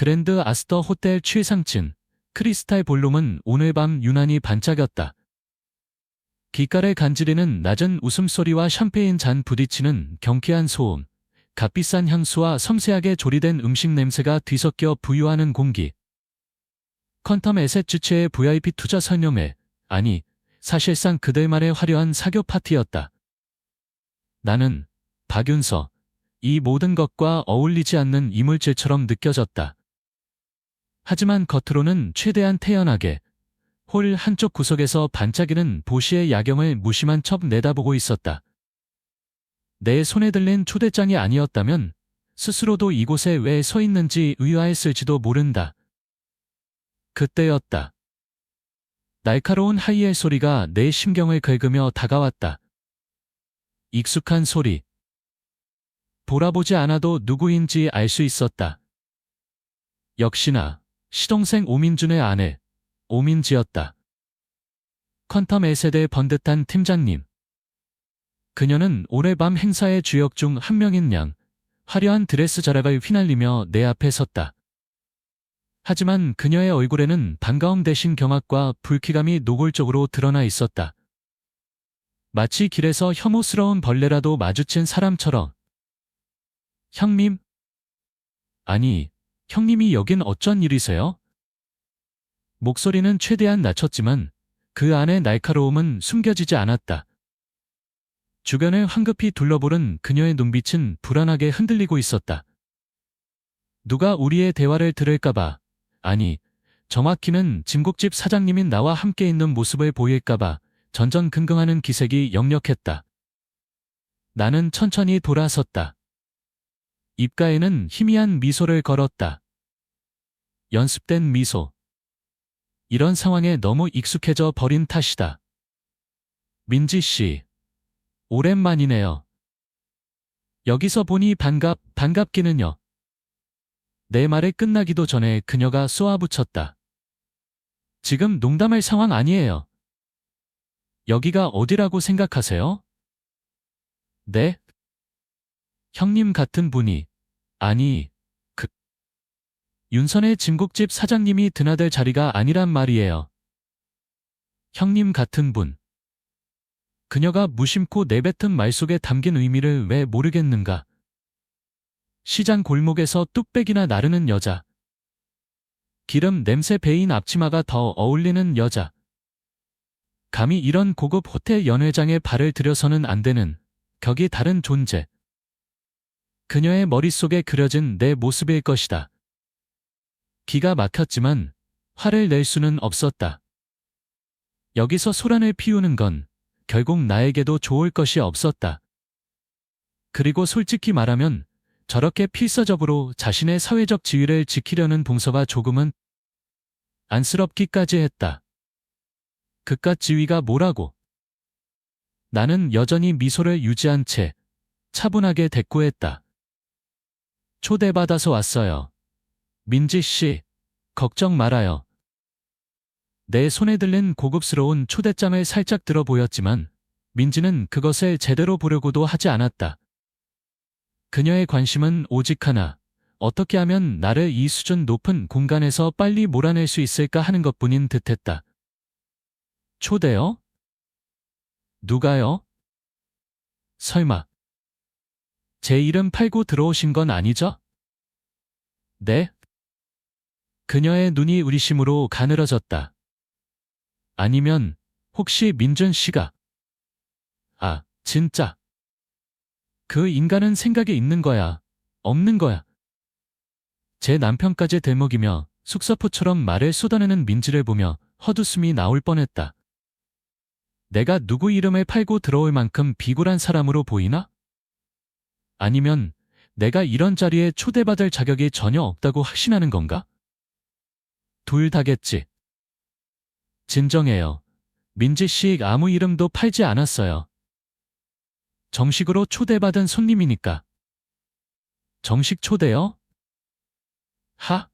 그랜드 아스터 호텔 최상층 크리스탈 볼룸은 오늘 밤 유난히 반짝였다. 귓가를 간지리는 낮은 웃음소리와 샴페인 잔 부딪히는 경쾌한 소음, 값비싼 향수와 섬세하게 조리된 음식 냄새가 뒤섞여 부유하는 공기. 퀀텀 에셋 주최의 VIP 투자 설명회, 아니, 사실상 그들만의 화려한 사교 파티였다. 나는, 박윤서, 이 모든 것과 어울리지 않는 이물질처럼 느껴졌다. 하지만 겉으로는 최대한 태연하게, 홀 한쪽 구석에서 반짝이는 보시의 야경을 무심한 척 내다보고 있었다. 내 손에 들린 초대장이 아니었다면 스스로도 이곳에 왜 서 있는지 의아했을지도 모른다. 그때였다. 날카로운 하이엘 소리가 내 심경을 긁으며 다가왔다. 익숙한 소리. 돌아보지 않아도 누구인지 알 수 있었다. 역시나 시동생 오민준의 아내, 오민지였다. 퀀텀 에셋의 번듯한 팀장님. 그녀는 오늘 밤 행사의 주역 중 한 명인 양, 화려한 드레스 자락을 휘날리며 내 앞에 섰다. 하지만 그녀의 얼굴에는 반가움 대신 경악과 불쾌감이 노골적으로 드러나 있었다. 마치 길에서 혐오스러운 벌레라도 마주친 사람처럼. 형님? 아니, 형님이 여긴 어쩐 일이세요? 목소리는 최대한 낮췄지만 그 안의 날카로움은 숨겨지지 않았다. 주변을 황급히 둘러보는 그녀의 눈빛은 불안하게 흔들리고 있었다. 누가 우리의 대화를 들을까봐, 아니, 정확히는 진국집 사장님인 나와 함께 있는 모습을 보일까봐 전전긍긍하는 기색이 역력했다. 나는 천천히 돌아섰다. 입가에는 희미한 미소를 걸었다. 연습된 미소. 이런 상황에 너무 익숙해져 버린 탓이다. 민지 씨, 오랜만이네요. 여기서 보니 반갑기는요. 내 말이 끝나기도 전에 그녀가 쏘아붙였다. 지금 농담할 상황 아니에요. 여기가 어디라고 생각하세요? 네? 형님 같은 분이, 아니, 윤선의 진국집 사장님이 드나들 자리가 아니란 말이에요. 형님 같은 분. 그녀가 무심코 내뱉은 말 속에 담긴 의미를 왜 모르겠는가. 시장 골목에서 뚝배기나 나르는 여자. 기름 냄새 배인 앞치마가 더 어울리는 여자. 감히 이런 고급 호텔 연회장에 발을 들여서는 안 되는 격이 다른 존재. 그녀의 머릿속에 그려진 내 모습일 것이다. 기가 막혔지만 화를 낼 수는 없었다. 여기서 소란을 피우는 건 결국 나에게도 좋을 것이 없었다. 그리고 솔직히 말하면 저렇게 필사적으로 자신의 사회적 지위를 지키려는 동서가 조금은 안쓰럽기까지 했다. 그깟 지위가 뭐라고? 나는 여전히 미소를 유지한 채 차분하게 대꾸했다. 초대받아서 왔어요. 민지 씨, 걱정 말아요. 내 손에 들린 고급스러운 초대장을 살짝 들어 보였지만 민지는 그것을 제대로 보려고도 하지 않았다. 그녀의 관심은 오직 하나, 어떻게 하면 나를 이 수준 높은 공간에서 빨리 몰아낼 수 있을까 하는 것뿐인 듯했다. 초대요? 누가요? 설마 제 이름 팔고 들어오신 건 아니죠? 네? 그녀의 눈이 의리심으로 가늘어졌다. 아니면 혹시 민준 씨가? 아, 진짜. 그 인간은 생각이 있는 거야, 없는 거야. 제 남편까지 들먹이며 숙사포처럼 말을 쏟아내는 민지를 보며 헛웃음이 나올 뻔했다. 내가 누구 이름을 팔고 들어올 만큼 비굴한 사람으로 보이나? 아니면 내가 이런 자리에 초대받을 자격이 전혀 없다고 확신하는 건가? 둘 다겠지. 진정해요. 민지 씨 아무 이름도 팔지 않았어요. 정식으로 초대받은 손님이니까. 정식 초대요? 하?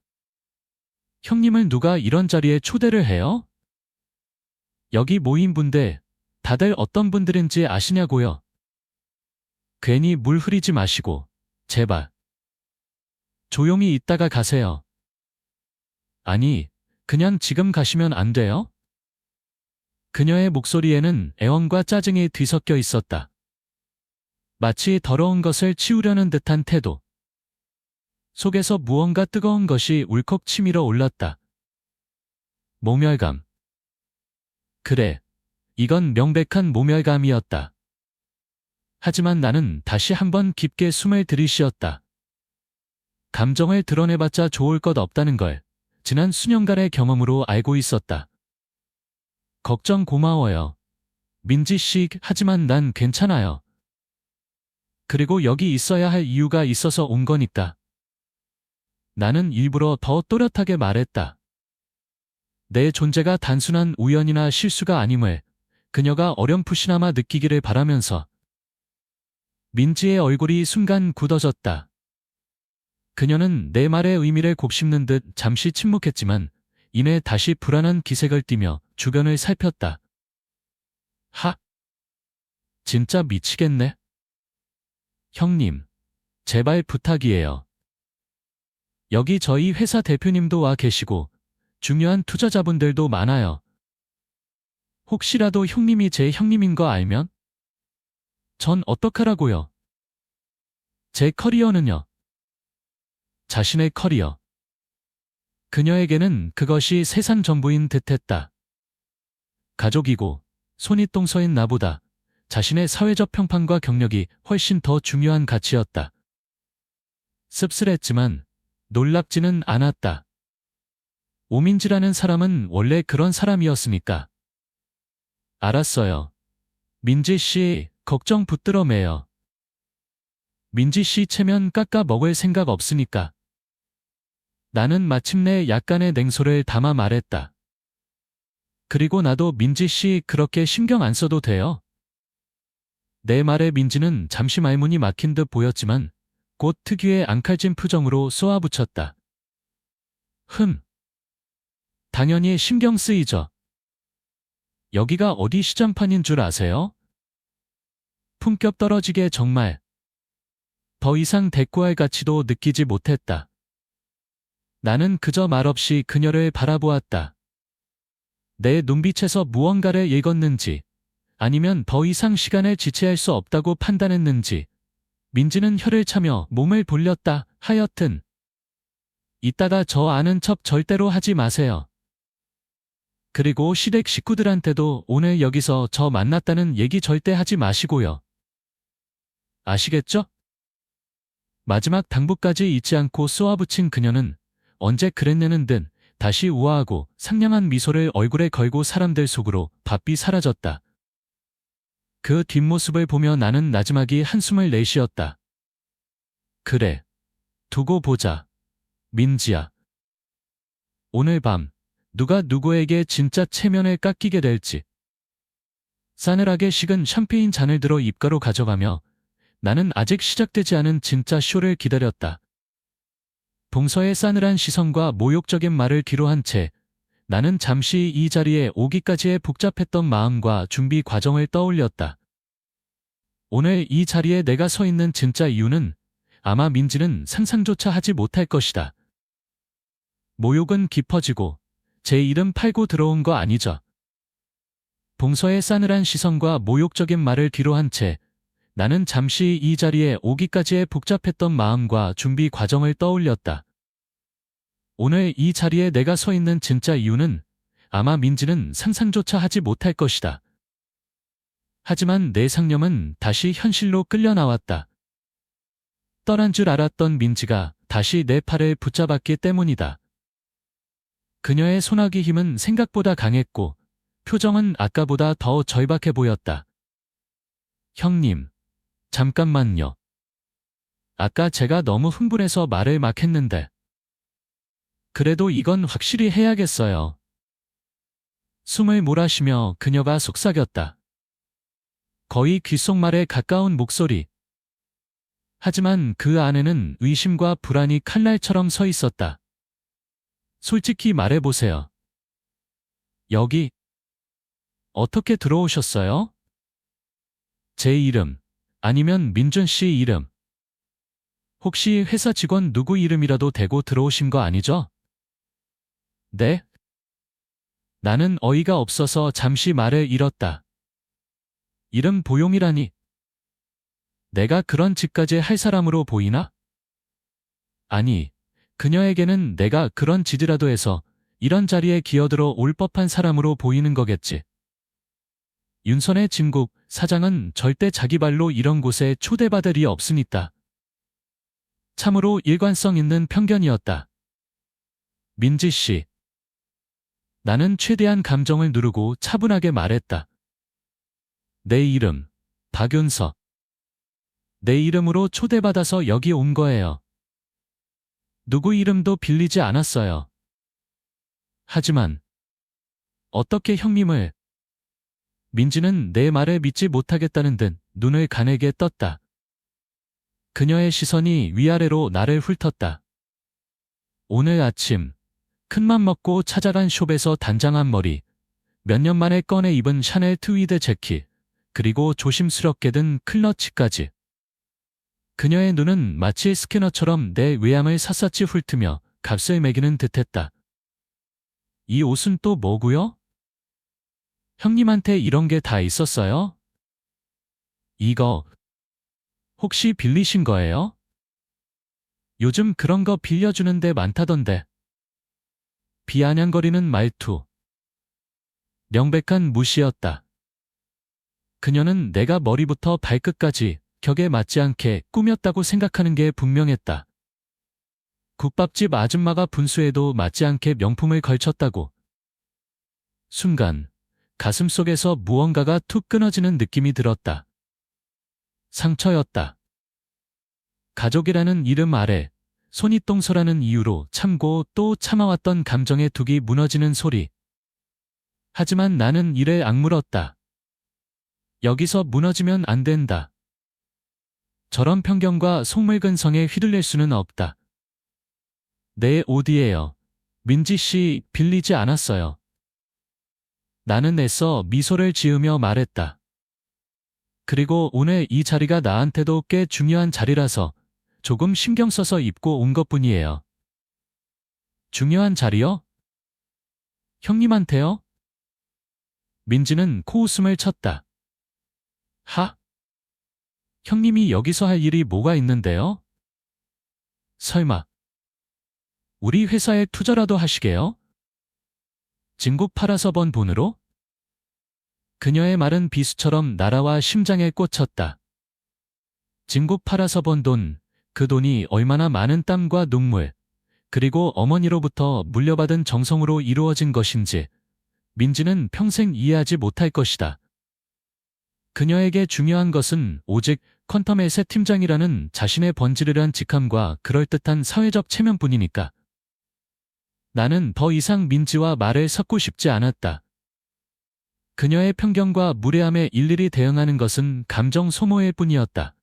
형님을 누가 이런 자리에 초대를 해요? 여기 모인 분들 다들 어떤 분들인지 아시냐고요? 괜히 물 흐리지 마시고 제발 조용히 있다가 가세요. 아니, 그냥 지금 가시면 안 돼요? 그녀의 목소리에는 애원과 짜증이 뒤섞여 있었다. 마치 더러운 것을 치우려는 듯한 태도. 속에서 무언가 뜨거운 것이 울컥 치밀어 올랐다. 모멸감. 그래, 이건 명백한 모멸감이었다. 하지만 나는 다시 한번 깊게 숨을 들이쉬었다. 감정을 드러내봤자 좋을 것 없다는 걸 지난 수년간의 경험으로 알고 있었다. 걱정 고마워요. 민지 씨, 하지만 난 괜찮아요. 그리고 여기 있어야 할 이유가 있어서 온 거니까. 나는 일부러 더 또렷하게 말했다. 내 존재가 단순한 우연이나 실수가 아님을 그녀가 어렴풋이나마 느끼기를 바라면서. 민지의 얼굴이 순간 굳어졌다. 그녀는 내 말의 의미를 곱씹는 듯 잠시 침묵했지만 이내 다시 불안한 기색을 띠며 주변을 살폈다. 하! 진짜 미치겠네. 형님, 제발 부탁이에요. 여기 저희 회사 대표님도 와 계시고 중요한 투자자분들도 많아요. 혹시라도 형님이 제 형님인 거 알면? 전 어떡하라고요? 제 커리어는요? 자신의 커리어. 그녀에게는 그것이 세상 전부인 듯했다. 가족이고 손윗동서인 나보다 자신의 사회적 평판과 경력이 훨씬 더 중요한 가치였다. 씁쓸했지만 놀랍지는 않았다. 오민지라는 사람은 원래 그런 사람이었으니까. 알았어요. 민지 씨, 걱정 붙들어 매요. 민지 씨 체면 깎아 먹을 생각 없으니까. 나는 마침내 약간의 냉소를 담아 말했다. 그리고 나도 민지 씨 그렇게 신경 안 써도 돼요. 내 말에 민지는 잠시 말문이 막힌 듯 보였지만 곧 특유의 앙칼진 표정으로 쏘아붙였다. 당연히 신경 쓰이죠. 여기가 어디 시장판인 줄 아세요? 품격 떨어지게 정말. 더 이상 대꾸할 가치도 느끼지 못했다. 나는 그저 말없이 그녀를 바라보았다. 내 눈빛에서 무언가를 읽었는지 아니면 더 이상 시간을 지체할 수 없다고 판단했는지 민지는 혀를 차며 몸을 돌렸다. 하여튼 이따가 저 아는 척 절대로 하지 마세요. 그리고 시댁 식구들한테도 오늘 여기서 저 만났다는 얘기 절대 하지 마시고요. 아시겠죠? 마지막 당부까지 잊지 않고 쏘아붙인 그녀는 언제 그랬냐는 듯 다시 우아하고 상냥한 미소를 얼굴에 걸고 사람들 속으로 바삐 사라졌다. 그 뒷모습을 보며 나는 나지막이 한숨을 내쉬었다. 그래. 두고 보자. 민지야. 오늘 밤 누가 누구에게 진짜 체면을 깎이게 될지. 싸늘하게 식은 샴페인 잔을 들어 입가로 가져가며 나는 아직 시작되지 않은 진짜 쇼를 기다렸다. 동서의 싸늘한 시선과 모욕적인 말을 뒤로한 채 나는 잠시 이 자리에 오기까지의 복잡했던 마음과 준비 과정을 떠올렸다. 오늘 이 자리에 내가 서 있는 진짜 이유는 아마 민지는 상상조차 하지 못할 것이다. 모욕은 깊어지고 제 이름 팔고 들어온 거 아니죠. 동서의 싸늘한 시선과 모욕적인 말을 뒤로한 채 나는 잠시 이 자리에 오기까지의 복잡했던 마음과 준비 과정을 떠올렸다. 오늘 이 자리에 내가 서 있는 진짜 이유는 아마 민지는 상상조차 하지 못할 것이다. 하지만 내 상념은 다시 현실로 끌려 나왔다. 떠난 줄 알았던 민지가 다시 내 팔을 붙잡았기 때문이다. 그녀의 손아귀 힘은 생각보다 강했고 표정은 아까보다 더 절박해 보였다. 형님, 잠깐만요. 아까 제가 너무 흥분해서 말을 막 했는데. 그래도 이건 확실히 해야겠어요. 숨을 몰아쉬며 그녀가 속삭였다. 거의 귓속말에 가까운 목소리. 하지만 그 안에는 의심과 불안이 칼날처럼 서 있었다. 솔직히 말해보세요. 여기 어떻게 들어오셨어요? 제 이름 아니면 민준 씨 이름. 혹시 회사 직원 누구 이름이라도 대고 들어오신 거 아니죠? 네? 나는 어이가 없어서 잠시 말을 잃었다. 이름 보용이라니. 내가 그런 짓까지 할 사람으로 보이나? 아니, 그녀에게는 내가 그런 짓이라도 해서 이런 자리에 기어들어 올 법한 사람으로 보이는 거겠지. 윤선의 진국 사장은 절대 자기 발로 이런 곳에 초대받을 리 없으니까. 참으로 일관성 있는 편견이었다. 민지 씨. 나는 최대한 감정을 누르고 차분하게 말했다. 내 이름, 박윤서. 내 이름으로 초대받아서 여기 온 거예요. 누구 이름도 빌리지 않았어요. 하지만 어떻게 형님을... 민지는 내 말을 믿지 못하겠다는 듯 눈을 가늘게 떴다. 그녀의 시선이 위아래로 나를 훑었다. 오늘 아침 큰맘 먹고 찾아간 숍에서 단장한 머리, 몇 년 만에 꺼내 입은 샤넬 트위드 재킷, 그리고 조심스럽게 든 클러치까지. 그녀의 눈은 마치 스캐너처럼 내 외양을 샅샅이 훑으며 값을 매기는 듯했다. 이 옷은 또 뭐고요? 형님한테 이런 게 다 있었어요? 이거 혹시 빌리신 거예요? 요즘 그런 거 빌려주는 데 많다던데. 비아냥거리는 말투. 명백한 무시였다. 그녀는 내가 머리부터 발끝까지 격에 맞지 않게 꾸몄다고 생각하는 게 분명했다. 국밥집 아줌마가 분수에도 맞지 않게 명품을 걸쳤다고. 순간 가슴속에서 무언가가 툭 끊어지는 느낌이 들었다. 상처였다. 가족이라는 이름 아래 손윗동서라는 이유로 참고 또 참아왔던 감정의 둑이 무너지는 소리. 하지만 나는 이를 악물었다. 여기서 무너지면 안 된다. 저런 편견과 속물근성에 휘둘릴 수는 없다. 내 옷이에요. 민지 씨 빌리지 않았어요. 나는 애써 미소를 지으며 말했다. 그리고 오늘 이 자리가 나한테도 꽤 중요한 자리라서 조금 신경 써서 입고 온 것뿐이에요. 중요한 자리요? 형님한테요? 민지는 코웃음을 쳤다. 하? 형님이 여기서 할 일이 뭐가 있는데요? 설마 우리 회사에 투자라도 하시게요? 진국 팔아서 번 돈으로? 그녀의 말은 비수처럼 날아와 심장에 꽂혔다. 진국 팔아서 번 돈, 그 돈이 얼마나 많은 땀과 눈물, 그리고 어머니로부터 물려받은 정성으로 이루어진 것인지 민지는 평생 이해하지 못할 것이다. 그녀에게 중요한 것은 오직 퀀텀의 새 팀장이라는 자신의 번지르르한 직함과 그럴듯한 사회적 체면뿐이니까. 나는 더 이상 민지와 말을 섞고 싶지 않았다. 그녀의 편견과 무례함에 일일이 대응하는 것은 감정 소모일 뿐이었다.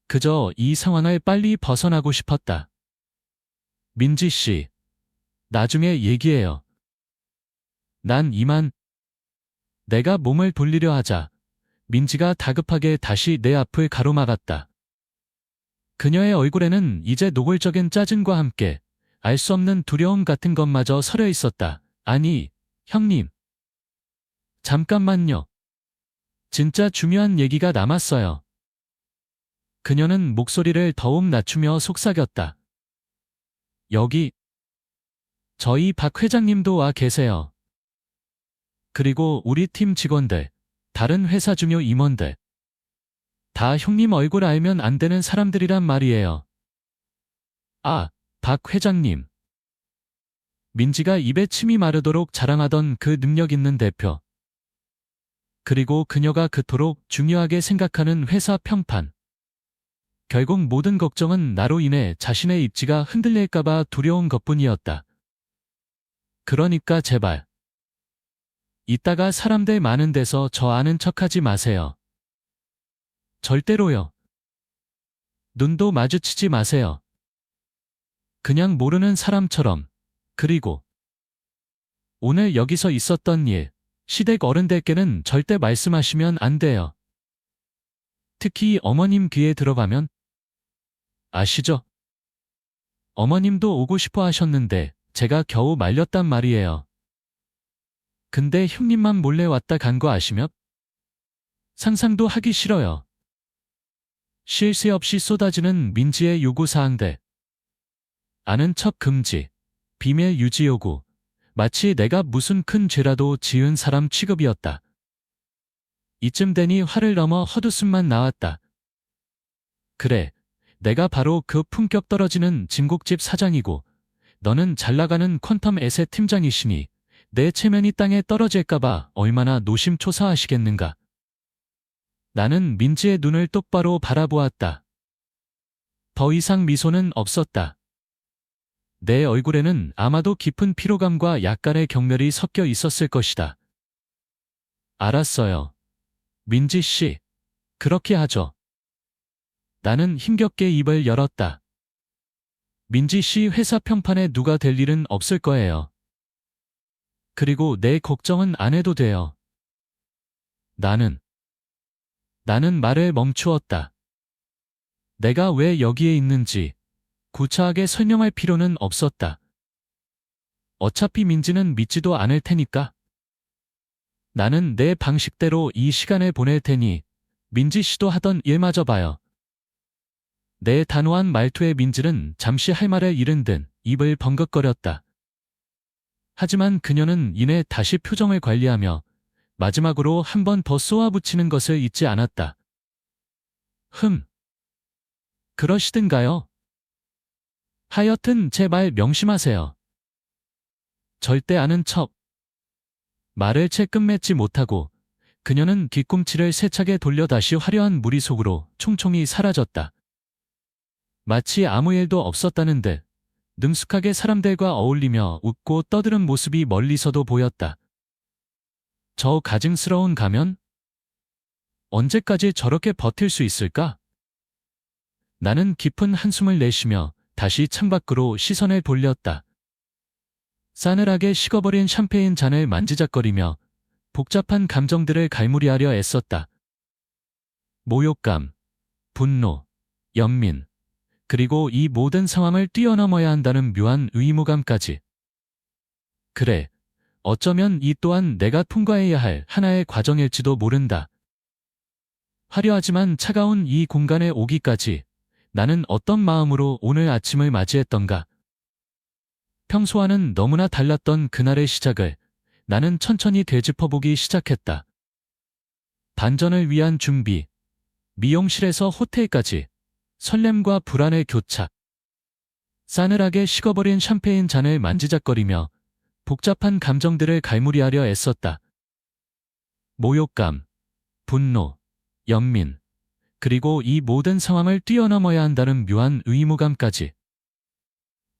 그저 이 상황을 빨리 벗어나고 싶었다. 민지 씨, 나중에 얘기해요. 난 이만... 내가 몸을 돌리려 하자 민지가 다급하게 다시 내 앞을 가로막았다. 그녀의 얼굴에는 이제 노골적인 짜증과 함께 알 수 없는 두려움 같은 것마저 서려 있었다. 아니, 형님. 잠깐만요. 진짜 중요한 얘기가 남았어요. 그녀는 목소리를 더욱 낮추며 속삭였다. 여기 저희 박 회장님도 와 계세요. 그리고 우리 팀 직원들, 다른 회사 중요 임원들. 다 형님 얼굴 알면 안 되는 사람들이란 말이에요. 아, 박 회장님. 민지가 입에 침이 마르도록 자랑하던 그 능력 있는 대표. 그리고 그녀가 그토록 중요하게 생각하는 회사 평판. 결국 모든 걱정은 나로 인해 자신의 입지가 흔들릴까봐 두려운 것뿐이었다. 그러니까 제발. 이따가 사람들 많은 데서 저 아는 척하지 마세요. 절대로요. 눈도 마주치지 마세요. 그냥 모르는 사람처럼. 그리고 오늘 여기서 있었던 일, 시댁 어른들께는 절대 말씀하시면 안 돼요. 특히 어머님 귀에 들어가면. 아시죠? 어머님도 오고 싶어 하셨는데 제가 겨우 말렸단 말이에요. 근데 형님만 몰래 왔다 간 거 아시면? 상상도 하기 싫어요. 쉴 새 없이 쏟아지는 민지의 요구사항들. 아는 척 금지, 비밀 유지 요구. 마치 내가 무슨 큰 죄라도 지은 사람 취급이었다. 이쯤 되니 화를 넘어 헛웃음만 나왔다. 그래, 내가 바로 그 품격 떨어지는 진국집 사장이고 너는 잘나가는 퀀텀 에셋 팀장이시니 내 체면이 땅에 떨어질까봐 얼마나 노심초사하시겠는가. 나는 민지의 눈을 똑바로 바라보았다. 더 이상 미소는 없었다. 내 얼굴에는 아마도 깊은 피로감과 약간의 경멸이 섞여 있었을 것이다. 알았어요. 민지 씨, 그렇게 하죠. 나는 힘겹게 입을 열었다. 민지 씨 회사 평판에 누가 될 일은 없을 거예요. 그리고 내 걱정은 안 해도 돼요. 나는 말을 멈추었다. 내가 왜 여기에 있는지 구차하게 설명할 필요는 없었다. 어차피 민지는 믿지도 않을 테니까. 나는 내 방식대로 이 시간을 보낼 테니 민지 씨도 하던 일마저 봐요. 내 단호한 말투에 민지는 잠시 할 말을 잃은 듯 입을 번긋거렸다. 하지만 그녀는 이내 다시 표정을 관리하며 마지막으로 한 번 더 쏘아붙이는 것을 잊지 않았다. 그러시든가요? 하여튼 제 말 명심하세요. 절대 아는 척. 말을 채 끝맺지 못하고 그녀는 뒤꿈치를 세차게 돌려 다시 화려한 무리 속으로 총총히 사라졌다. 마치 아무 일도 없었다는 듯 능숙하게 사람들과 어울리며 웃고 떠드는 모습이 멀리서도 보였다. 저 가증스러운 가면? 언제까지 저렇게 버틸 수 있을까? 나는 깊은 한숨을 내쉬며 다시 창밖으로 시선을 돌렸다. 싸늘하게 식어버린 샴페인 잔을 만지작거리며 복잡한 감정들을 갈무리하려 애썼다. 모욕감, 분노, 연민, 그리고 이 모든 상황을 뛰어넘어야 한다는 묘한 의무감까지. 그래, 어쩌면 이 또한 내가 통과해야 할 하나의 과정일지도 모른다. 화려하지만 차가운 이 공간에 오기까지 나는 어떤 마음으로 오늘 아침을 맞이했던가. 평소와는 너무나 달랐던 그날의 시작을 나는 천천히 되짚어보기 시작했다. 반전을 위한 준비, 미용실에서 호텔까지, 설렘과 불안의 교차. 싸늘하게 식어버린 샴페인 잔을 만지작거리며 복잡한 감정들을 갈무리하려 애썼다. 모욕감, 분노, 연민, 그리고 이 모든 상황을 뛰어넘어야 한다는 묘한 의무감까지.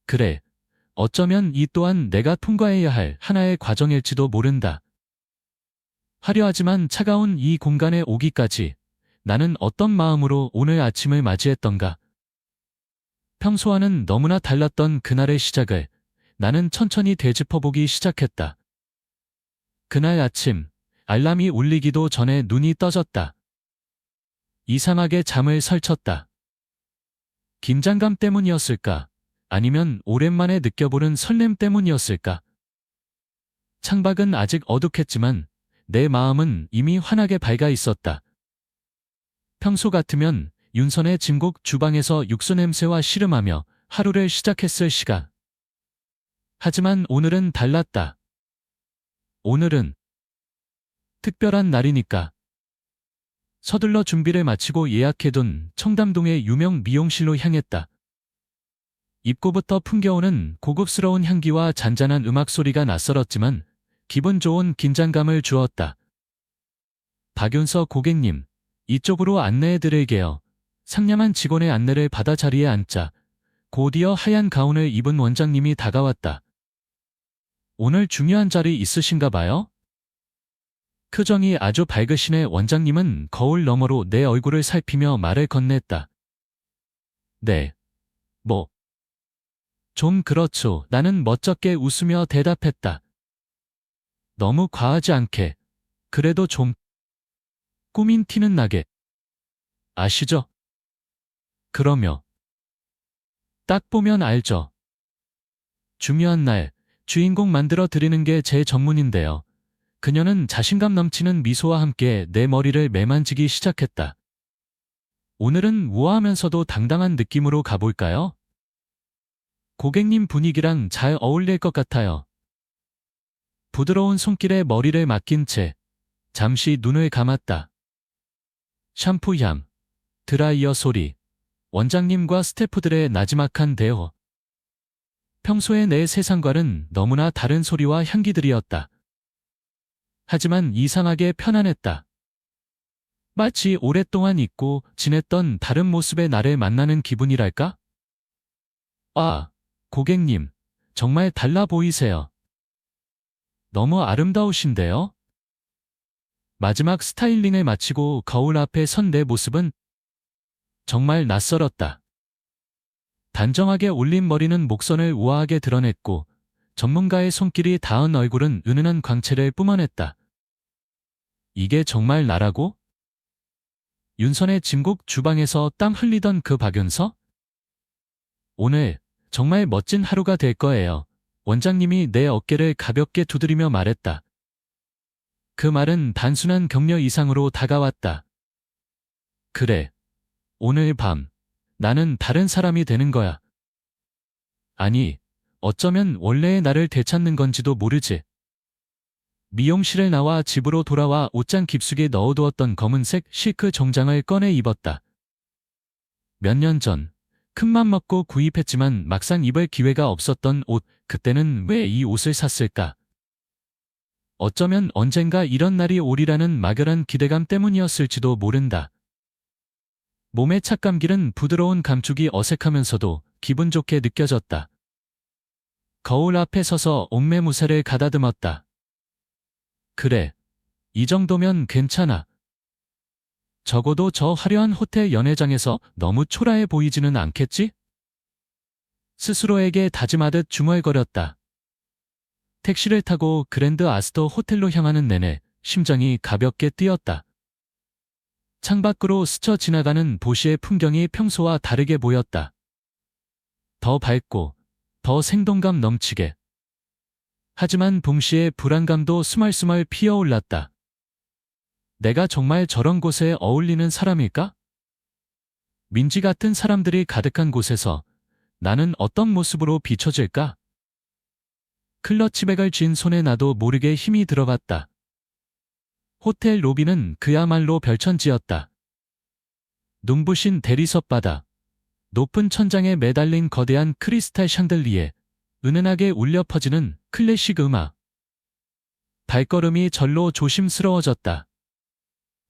그래, 어쩌면 이 또한 내가 통과해야 할 하나의 과정일지도 모른다. 화려하지만 차가운 이 공간에 오기까지 나는 어떤 마음으로 오늘 아침을 맞이했던가. 평소와는 너무나 달랐던 그날의 시작을 나는 천천히 되짚어보기 시작했다. 그날 아침, 알람이 울리기도 전에 눈이 떠졌다. 이상하게 잠을 설쳤다. 긴장감 때문이었을까? 아니면 오랜만에 느껴보는 설렘 때문이었을까? 창밖은 아직 어둑했지만 내 마음은 이미 환하게 밝아 있었다. 평소 같으면 윤선의 진국 주방에서 육수 냄새와 씨름하며 하루를 시작했을 시간. 하지만 오늘은 달랐다. 오늘은 특별한 날이니까. 서둘러 준비를 마치고 예약해둔 청담동의 유명 미용실로 향했다. 입구부터 풍겨오는 고급스러운 향기와 잔잔한 음악 소리가 낯설었지만 기분 좋은 긴장감을 주었다. 박윤서 고객님, 이쪽으로 안내해드릴게요. 상냥한 직원의 안내를 받아 자리에 앉자 곧이어 하얀 가운을 입은 원장님이 다가왔다. 오늘 중요한 자리 있으신가 봐요? 표정이 아주 밝으시네. 원장님은 거울 너머로 내 얼굴을 살피며 말을 건넸다. 네. 좀 그렇죠. 나는 멋쩍게 웃으며 대답했다. 너무 과하지 않게. 그래도 좀 꾸민 티는 나게. 아시죠? 그러며 딱 보면 알죠. 중요한 날, 주인공 만들어 드리는 게 제 전문인데요. 그녀는 자신감 넘치는 미소와 함께 내 머리를 매만지기 시작했다. 오늘은 우아하면서도 당당한 느낌으로 가볼까요? 고객님 분위기랑 잘 어울릴 것 같아요. 부드러운 손길에 머리를 맡긴 채 잠시 눈을 감았다. 샴푸 향, 드라이어 소리, 원장님과 스태프들의 나지막한 대화. 평소의 내 세상과는 너무나 다른 소리와 향기들이었다. 하지만 이상하게 편안했다. 마치 오랫동안 잊고 지냈던 다른 모습의 나를 만나는 기분이랄까? 아, 고객님, 정말 달라 보이세요. 너무 아름다우신데요? 마지막 스타일링을 마치고 거울 앞에 선 내 모습은 정말 낯설었다. 단정하게 올린 머리는 목선을 우아하게 드러냈고 전문가의 손길이 닿은 얼굴은 은은한 광채를 뿜어냈다. 이게 정말 나라고? 윤선의 진국 주방에서 땀 흘리던 그 박윤서? 오늘 정말 멋진 하루가 될 거예요. 원장님이 내 어깨를 가볍게 두드리며 말했다. 그 말은 단순한 격려 이상으로 다가왔다. 그래. 오늘 밤 나는 다른 사람이 되는 거야. 아니, 어쩌면 원래의 나를 되찾는 건지도 모르지. 미용실을 나와 집으로 돌아와 옷장 깊숙이 넣어두었던 검은색 실크 정장을 꺼내 입었다. 몇 년 전 큰맘 먹고 구입했지만 막상 입을 기회가 없었던 옷, 그때는 왜 이 옷을 샀을까? 어쩌면 언젠가 이런 날이 오리라는 막연한 기대감 때문이었을지도 모른다. 몸의 착감길은 부드러운 감촉이 어색하면서도 기분 좋게 느껴졌다. 거울 앞에 서서 옥매무새를 가다듬었다. 그래, 이 정도면 괜찮아. 적어도 저 화려한 호텔 연회장에서 너무 초라해 보이지는 않겠지? 스스로에게 다짐하듯 중얼거렸다. 택시를 타고 그랜드 아스터 호텔로 향하는 내내 심장이 가볍게 뛰었다. 창밖으로 스쳐 지나가는 도시의 풍경이 평소와 다르게 보였다. 더 밝고, 더 생동감 넘치게. 하지만 동시에 불안감도 스멀스멀 피어올랐다. 내가 정말 저런 곳에 어울리는 사람일까? 민지 같은 사람들이 가득한 곳에서 나는 어떤 모습으로 비춰질까? 클러치백을 쥔 손에 나도 모르게 힘이 들어갔다. 호텔 로비는 그야말로 별천지였다. 눈부신 대리석 바닥, 높은 천장에 매달린 거대한 크리스탈 샹들리에, 은은하게 울려 퍼지는 클래식 음악. 발걸음이 절로 조심스러워졌다.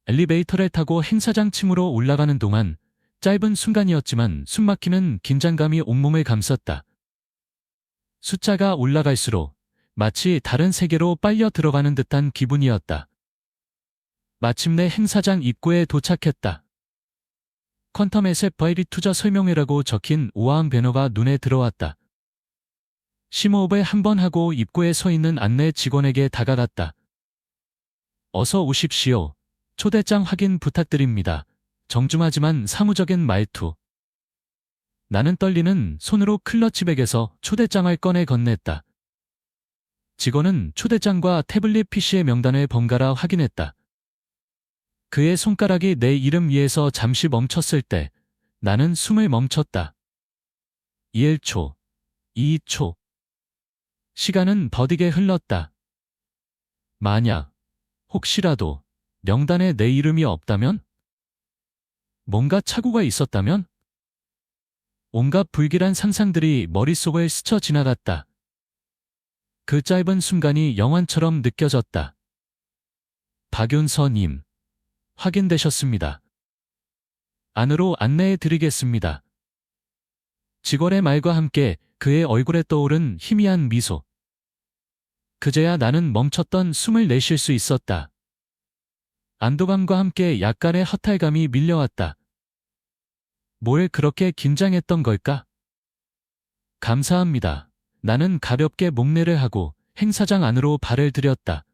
엘리베이터를 타고 행사장 층으로 올라가는 동안 짧은 순간이었지만 숨막히는 긴장감이 온몸을 감쌌다. 숫자가 올라갈수록 마치 다른 세계로 빨려 들어가는 듯한 기분이었다. 마침내 행사장 입구에 도착했다. 퀀텀에셋 바이리 투자 설명회라고 적힌 우아한 배너가 눈에 들어왔다. 심호흡을 한번 하고 입구에 서 있는 안내 직원에게 다가갔다. 어서 오십시오. 초대장 확인 부탁드립니다. 정중하지만 사무적인 말투. 나는 떨리는 손으로 클러치백에서 초대장을 꺼내 건넸다. 직원은 초대장과 태블릿 PC의 명단을 번갈아 확인했다. 그의 손가락이 내 이름 위에서 잠시 멈췄을 때 나는 숨을 멈췄다. 1초, 2초. 시간은 더디게 흘렀다. 만약, 혹시라도 명단에 내 이름이 없다면? 뭔가 착오가 있었다면? 온갖 불길한 상상들이 머릿속을 스쳐 지나갔다. 그 짧은 순간이 영화처럼 느껴졌다. 박윤서님, 확인되셨습니다. 안으로 안내해 드리겠습니다. 직원의 말과 함께 그의 얼굴에 떠오른 희미한 미소. 그제야 나는 멈췄던 숨을 내쉴 수 있었다. 안도감과 함께 약간의 허탈감이 밀려왔다. 뭘 그렇게 긴장했던 걸까? 감사합니다. 나는 가볍게 목례를 하고 행사장 안으로 발을 들였다.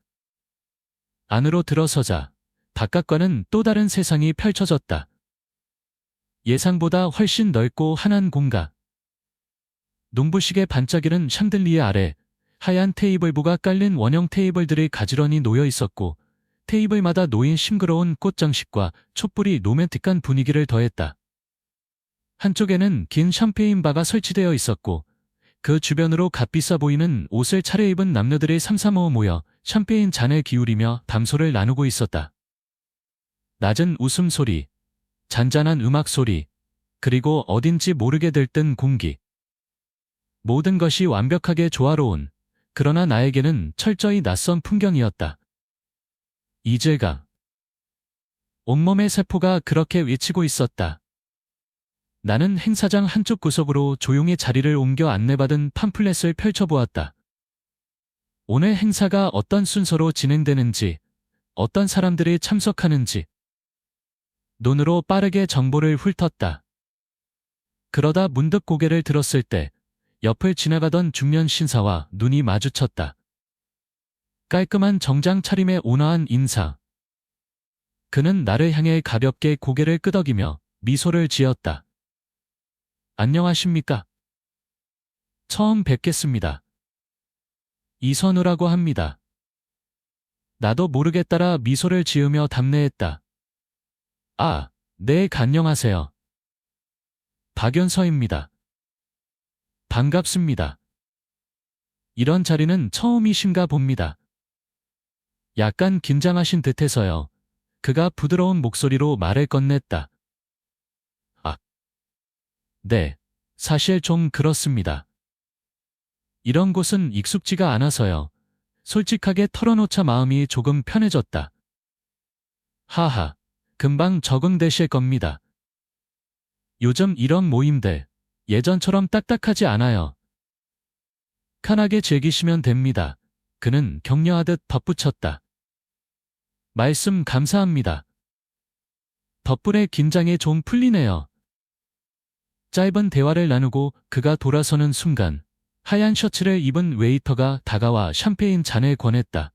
안으로 들어서자 바깥과는 또 다른 세상이 펼쳐졌다. 예상보다 훨씬 넓고 환한 공간. 농부식의 반짝이는 샹들리에 아래 하얀 테이블보가 깔린 원형 테이블들이 가지런히 놓여 있었고 테이블마다 놓인 싱그러운 꽃 장식과 촛불이 로맨틱한 분위기를 더했다. 한쪽에는 긴 샴페인 바가 설치되어 있었고 그 주변으로 값비싸 보이는 옷을 차려입은 남녀들이 삼삼오오 모여 샴페인 잔을 기울이며 담소를 나누고 있었다. 낮은 웃음소리, 잔잔한 음악소리, 그리고 어딘지 모르게 들뜬 공기. 모든 것이 완벽하게 조화로운, 그러나 나에게는 철저히 낯선 풍경이었다. 이질감. 온몸의 세포가 그렇게 외치고 있었다. 나는 행사장 한쪽 구석으로 조용히 자리를 옮겨 안내받은 팜플렛을 펼쳐보았다. 오늘 행사가 어떤 순서로 진행되는지, 어떤 사람들이 참석하는지. 눈으로 빠르게 정보를 훑었다. 그러다 문득 고개를 들었을 때 옆을 지나가던 중년 신사와 눈이 마주쳤다. 깔끔한 정장 차림의 온화한 인사. 그는 나를 향해 가볍게 고개를 끄덕이며 미소를 지었다. 안녕하십니까? 처음 뵙겠습니다. 이선우라고 합니다. 나도 모르게 따라 미소를 지으며 답례했다. 아, 네, 안녕하세요. 박연서입니다. 반갑습니다. 이런 자리는 처음이신가 봅니다. 약간 긴장하신 듯해서요. 그가 부드러운 목소리로 말을 건넸다. 아, 네, 사실 좀 그렇습니다. 이런 곳은 익숙지가 않아서요. 솔직하게 털어놓자 마음이 조금 편해졌다. 하하, 금방 적응되실 겁니다. 요즘 이런 모임들, 예전처럼 딱딱하지 않아요. 편하게 즐기시면 됩니다. 그는 격려하듯 덧붙였다. 말씀 감사합니다. 덕분에 긴장이 좀 풀리네요. 짧은 대화를 나누고 그가 돌아서는 순간 하얀 셔츠를 입은 웨이터가 다가와 샴페인 잔을 권했다.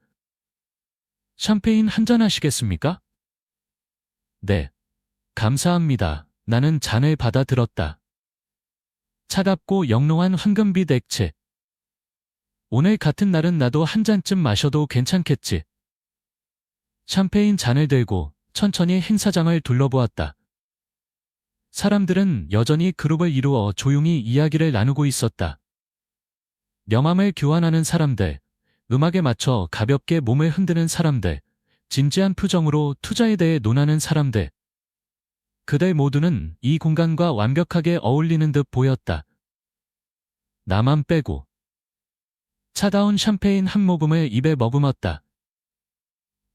샴페인 한잔 하시겠습니까? 네. 감사합니다. 나는 잔을 받아들었다. 차갑고 영롱한 황금빛 액체. 오늘 같은 날은 나도 한 잔쯤 마셔도 괜찮겠지. 샴페인 잔을 들고 천천히 행사장을 둘러보았다. 사람들은 여전히 그룹을 이루어 조용히 이야기를 나누고 있었다. 명함을 교환하는 사람들, 음악에 맞춰 가볍게 몸을 흔드는 사람들, 진지한 표정으로 투자에 대해 논하는 사람들. 그들 모두는 이 공간과 완벽하게 어울리는 듯 보였다. 나만 빼고. 차가운 샴페인 한 모금을 입에 머금었다.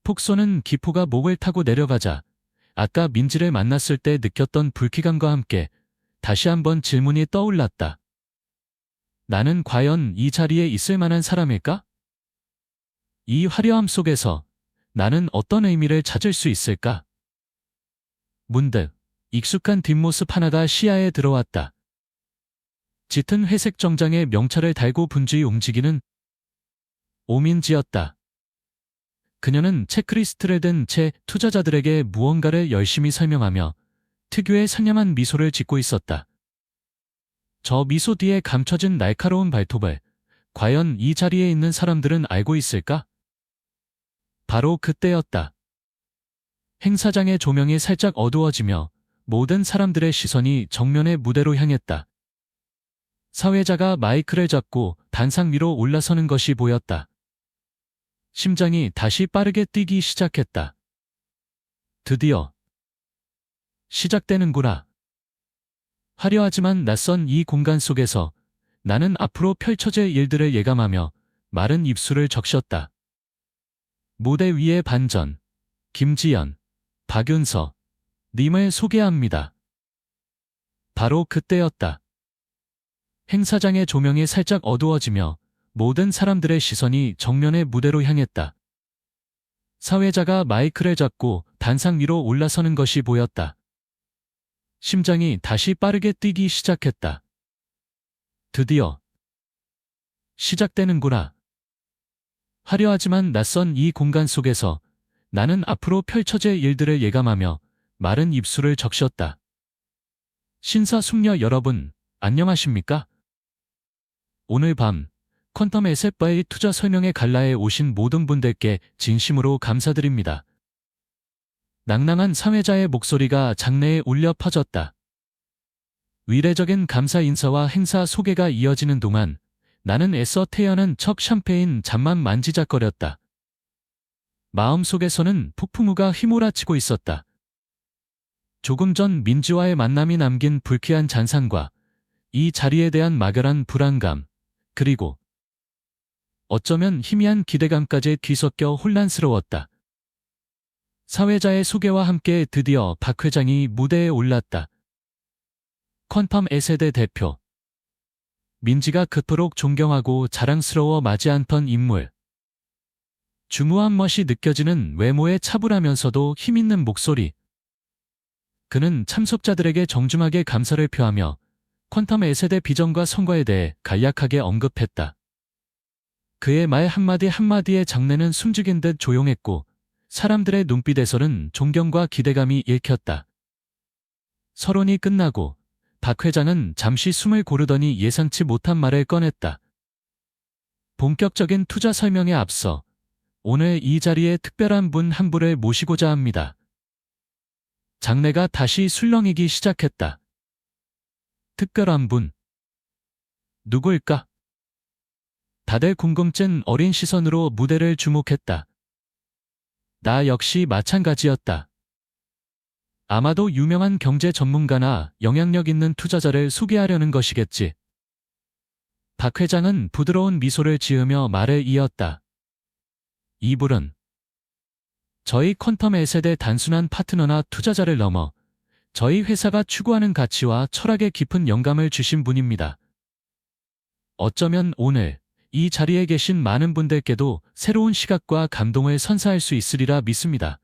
폭 쏘는 기포가 목을 타고 내려가자 아까 민지를 만났을 때 느꼈던 불쾌감과 함께 다시 한번 질문이 떠올랐다. 나는 과연 이 자리에 있을 만한 사람일까? 이 화려함 속에서 나는 어떤 의미를 찾을 수 있을까? 문득 익숙한 뒷모습 하나가 시야에 들어왔다. 짙은 회색 정장에 명찰을 달고 분주히 움직이는 오민지였다. 그녀는 체크리스트를 든 채 투자자들에게 무언가를 열심히 설명하며 특유의 상냥한 미소를 짓고 있었다. 저 미소 뒤에 감춰진 날카로운 발톱을 과연 이 자리에 있는 사람들은 알고 있을까? 바로 그때였다. 행사장의 조명이 살짝 어두워지며 모든 사람들의 시선이 정면의 무대로 향했다. 사회자가 마이크를 잡고 단상 위로 올라서는 것이 보였다. 심장이 다시 빠르게 뛰기 시작했다. 드디어 시작되는구나. 화려하지만 낯선 이 공간 속에서 나는 앞으로 펼쳐질 일들을 예감하며 마른 입술을 적셨다. 무대 위의 반전, 김지연, 박윤서, 님을 소개합니다. 바로 그때였다. 행사장의 조명이 살짝 어두워지며 모든 사람들의 시선이 정면의 무대로 향했다. 사회자가 마이크를 잡고 단상 위로 올라서는 것이 보였다. 심장이 다시 빠르게 뛰기 시작했다. 드디어 시작되는구나. 화려하지만 낯선 이 공간 속에서 나는 앞으로 펼쳐질 일들을 예감하며 마른 입술을 적셨다. 신사숙녀 여러분, 안녕하십니까? 오늘 밤 퀀텀 에셋바의 투자 설명회 갈라에 오신 모든 분들께 진심으로 감사드립니다. 낭낭한 사회자의 목소리가 장내에 울려 퍼졌다. 위례적인 감사 인사와 행사 소개가 이어지는 동안 나는 애써 태연한 척 샴페인 잔만 만지작거렸다. 마음속에서는 폭풍우가 휘몰아치고 있었다. 조금 전 민지와의 만남이 남긴 불쾌한 잔상과 이 자리에 대한 막연한 불안감, 그리고 어쩌면 희미한 기대감까지 뒤섞여 혼란스러웠다. 사회자의 소개와 함께 드디어 박 회장이 무대에 올랐다. 퀀텀 에셋의 대표. 민지가 그토록 존경하고 자랑스러워 맞이않던 인물. 중후한 멋이 느껴지는 외모에 차분하면서도 힘있는 목소리. 그는 참석자들에게 정중하게 감사를 표하며 퀀텀 에셋의 비전과 성과에 대해 간략하게 언급했다. 그의 말 한마디 한마디의 장내는 숨죽인 듯 조용했고 사람들의 눈빛에서는 존경과 기대감이 읽혔다. 서론이 끝나고 박 회장은 잠시 숨을 고르더니 예상치 못한 말을 꺼냈다. 본격적인 투자 설명에 앞서 오늘 이 자리에 특별한 분 한 분을 모시고자 합니다. 장내가 다시 술렁이기 시작했다. 특별한 분. 누구일까? 다들 궁금증 어린 시선으로 무대를 주목했다. 나 역시 마찬가지였다. 아마도 유명한 경제 전문가나 영향력 있는 투자자를 소개하려는 것이겠지. 박 회장은 부드러운 미소를 지으며 말을 이었다. 이분은 저희 퀀텀 에셋의 단순한 파트너나 투자자를 넘어 저희 회사가 추구하는 가치와 철학에 깊은 영감을 주신 분입니다. 어쩌면 오늘 이 자리에 계신 많은 분들께도 새로운 시각과 감동을 선사할 수 있으리라 믿습니다.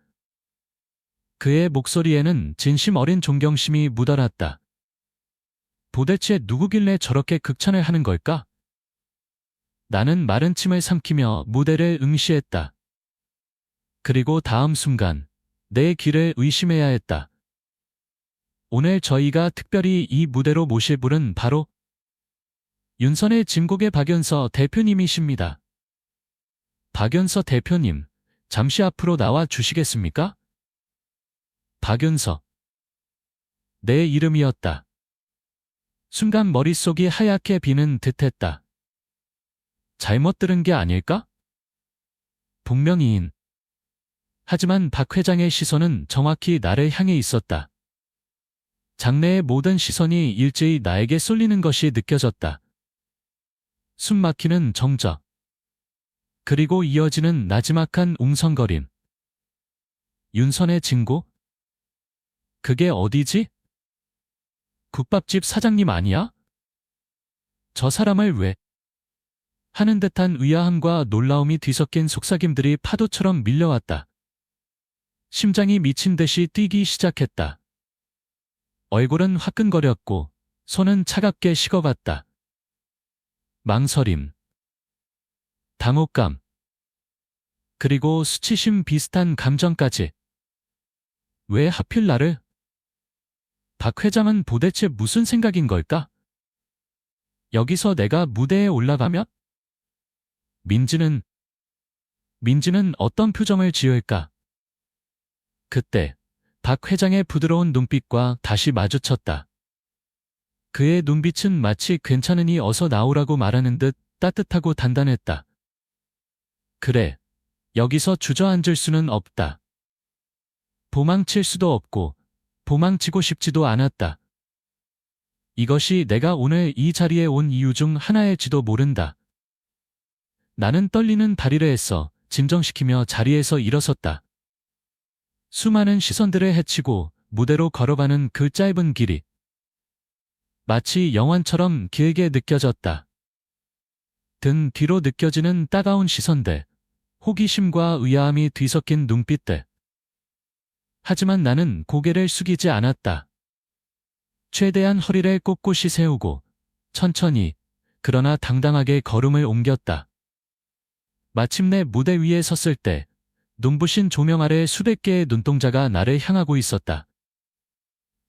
그의 목소리에는 진심 어린 존경심이 묻어났다. 도대체 누구길래 저렇게 극찬을 하는 걸까? 나는 마른 침을 삼키며 무대를 응시했다. 그리고 다음 순간 내 귀를 의심해야 했다. 오늘 저희가 특별히 이 무대로 모실 분은 바로 윤선의 진국의 박연서 대표님이십니다. 박연서 대표님, 잠시 앞으로 나와 주시겠습니까? 박연서. 내 이름이었다. 순간 머릿속이 하얗게 비는 듯했다. 잘못 들은 게 아닐까? 분명히인. 하지만 박 회장의 시선은 정확히 나를 향해 있었다. 장내의 모든 시선이 일제히 나에게 쏠리는 것이 느껴졌다. 숨 막히는 정적. 그리고 이어지는 나지막한 웅성거림. 윤선의 진고? 그게 어디지? 국밥집 사장님 아니야? 저 사람을 왜? 하는 듯한 의아함과 놀라움이 뒤섞인 속삭임들이 파도처럼 밀려왔다. 심장이 미친 듯이 뛰기 시작했다. 얼굴은 화끈거렸고 손은 차갑게 식어갔다. 망설임, 당혹감, 그리고 수치심 비슷한 감정까지. 왜 하필 나를? 박 회장은 도대체 무슨 생각인 걸까? 여기서 내가 무대에 올라가면? 민지는 어떤 표정을 지을까? 그때 박 회장의 부드러운 눈빛과 다시 마주쳤다. 그의 눈빛은 마치 괜찮으니 어서 나오라고 말하는 듯 따뜻하고 단단했다. 그래, 여기서 주저앉을 수는 없다. 도망칠 수도 없고 도망치고 싶지도 않았다. 이것이 내가 오늘 이 자리에 온 이유 중 하나일지도 모른다. 나는 떨리는 다리를 애써 진정시키며 자리에서 일어섰다. 수많은 시선들을 헤치고 무대로 걸어가는 그 짧은 길이 마치 영화처럼 길게 느껴졌다. 등 뒤로 느껴지는 따가운 시선들, 호기심과 의아함이 뒤섞인 눈빛들. 하지만 나는 고개를 숙이지 않았다. 최대한 허리를 꼿꼿이 세우고 천천히 그러나 당당하게 걸음을 옮겼다. 마침내 무대 위에 섰을 때 눈부신 조명 아래 수백 개의 눈동자가 나를 향하고 있었다.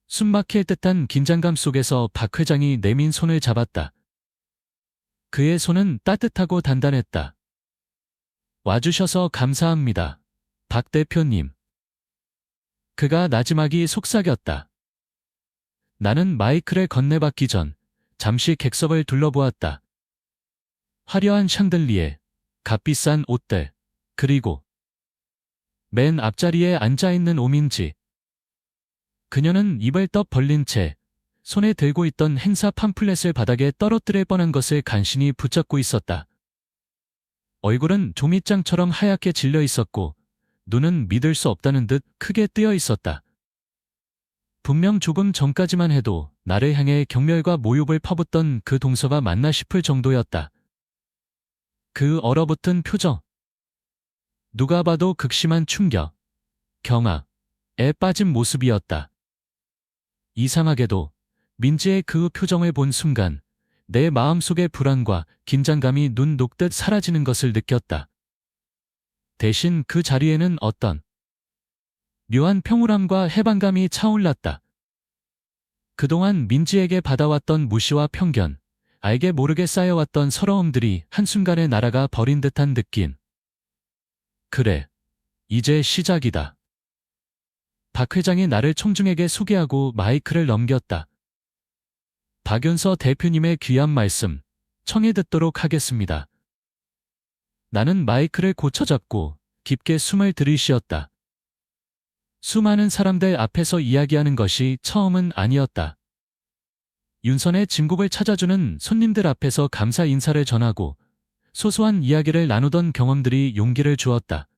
숨막힐 듯한 긴장감 속에서 박 회장이 내민 손을 잡았다. 그의 손은 따뜻하고 단단했다. 와주셔서 감사합니다, 박 대표님. 그가 나지막이 속삭였다. 나는 마이크를 건네받기 전 잠시 객석을 둘러보았다. 화려한 샹들리에, 값비싼 옷들, 그리고 맨 앞자리에 앉아있는 오민지. 그녀는 입을 떡 벌린 채 손에 들고 있던 행사 팜플렛을 바닥에 떨어뜨릴 뻔한 것을 간신히 붙잡고 있었다. 얼굴은 조미장처럼 하얗게 질려 있었고 눈은 믿을 수 없다는 듯 크게 뜨여 있었다. 분명 조금 전까지만 해도 나를 향해 경멸과 모욕을 퍼붓던 그 동서가 맞나 싶을 정도였다. 그 얼어붙은 표정. 누가 봐도 극심한 충격, 경악에 빠진 모습이었다. 이상하게도 민지의 그 표정을 본 순간 내 마음속의 불안과 긴장감이 눈 녹듯 사라지는 것을 느꼈다. 대신 그 자리에는 어떤 묘한 평온함과 해방감이 차올랐다. 그동안 민지에게 받아왔던 무시와 편견, 알게 모르게 쌓여왔던 서러움들이 한순간에 날아가 버린 듯한 느낌. 그래, 이제 시작이다. 박 회장이 나를 총중에게 소개하고 마이크를 넘겼다. 박윤서 대표님의 귀한 말씀, 청해 듣도록 하겠습니다. 나는 마이크를 고쳐잡고 깊게 숨을 들이쉬었다. 수많은 사람들 앞에서 이야기하는 것이 처음은 아니었다. 윤선의 진곡을 찾아주는 손님들 앞에서 감사 인사를 전하고 소소한 이야기를 나누던 경험들이 용기를 주었다.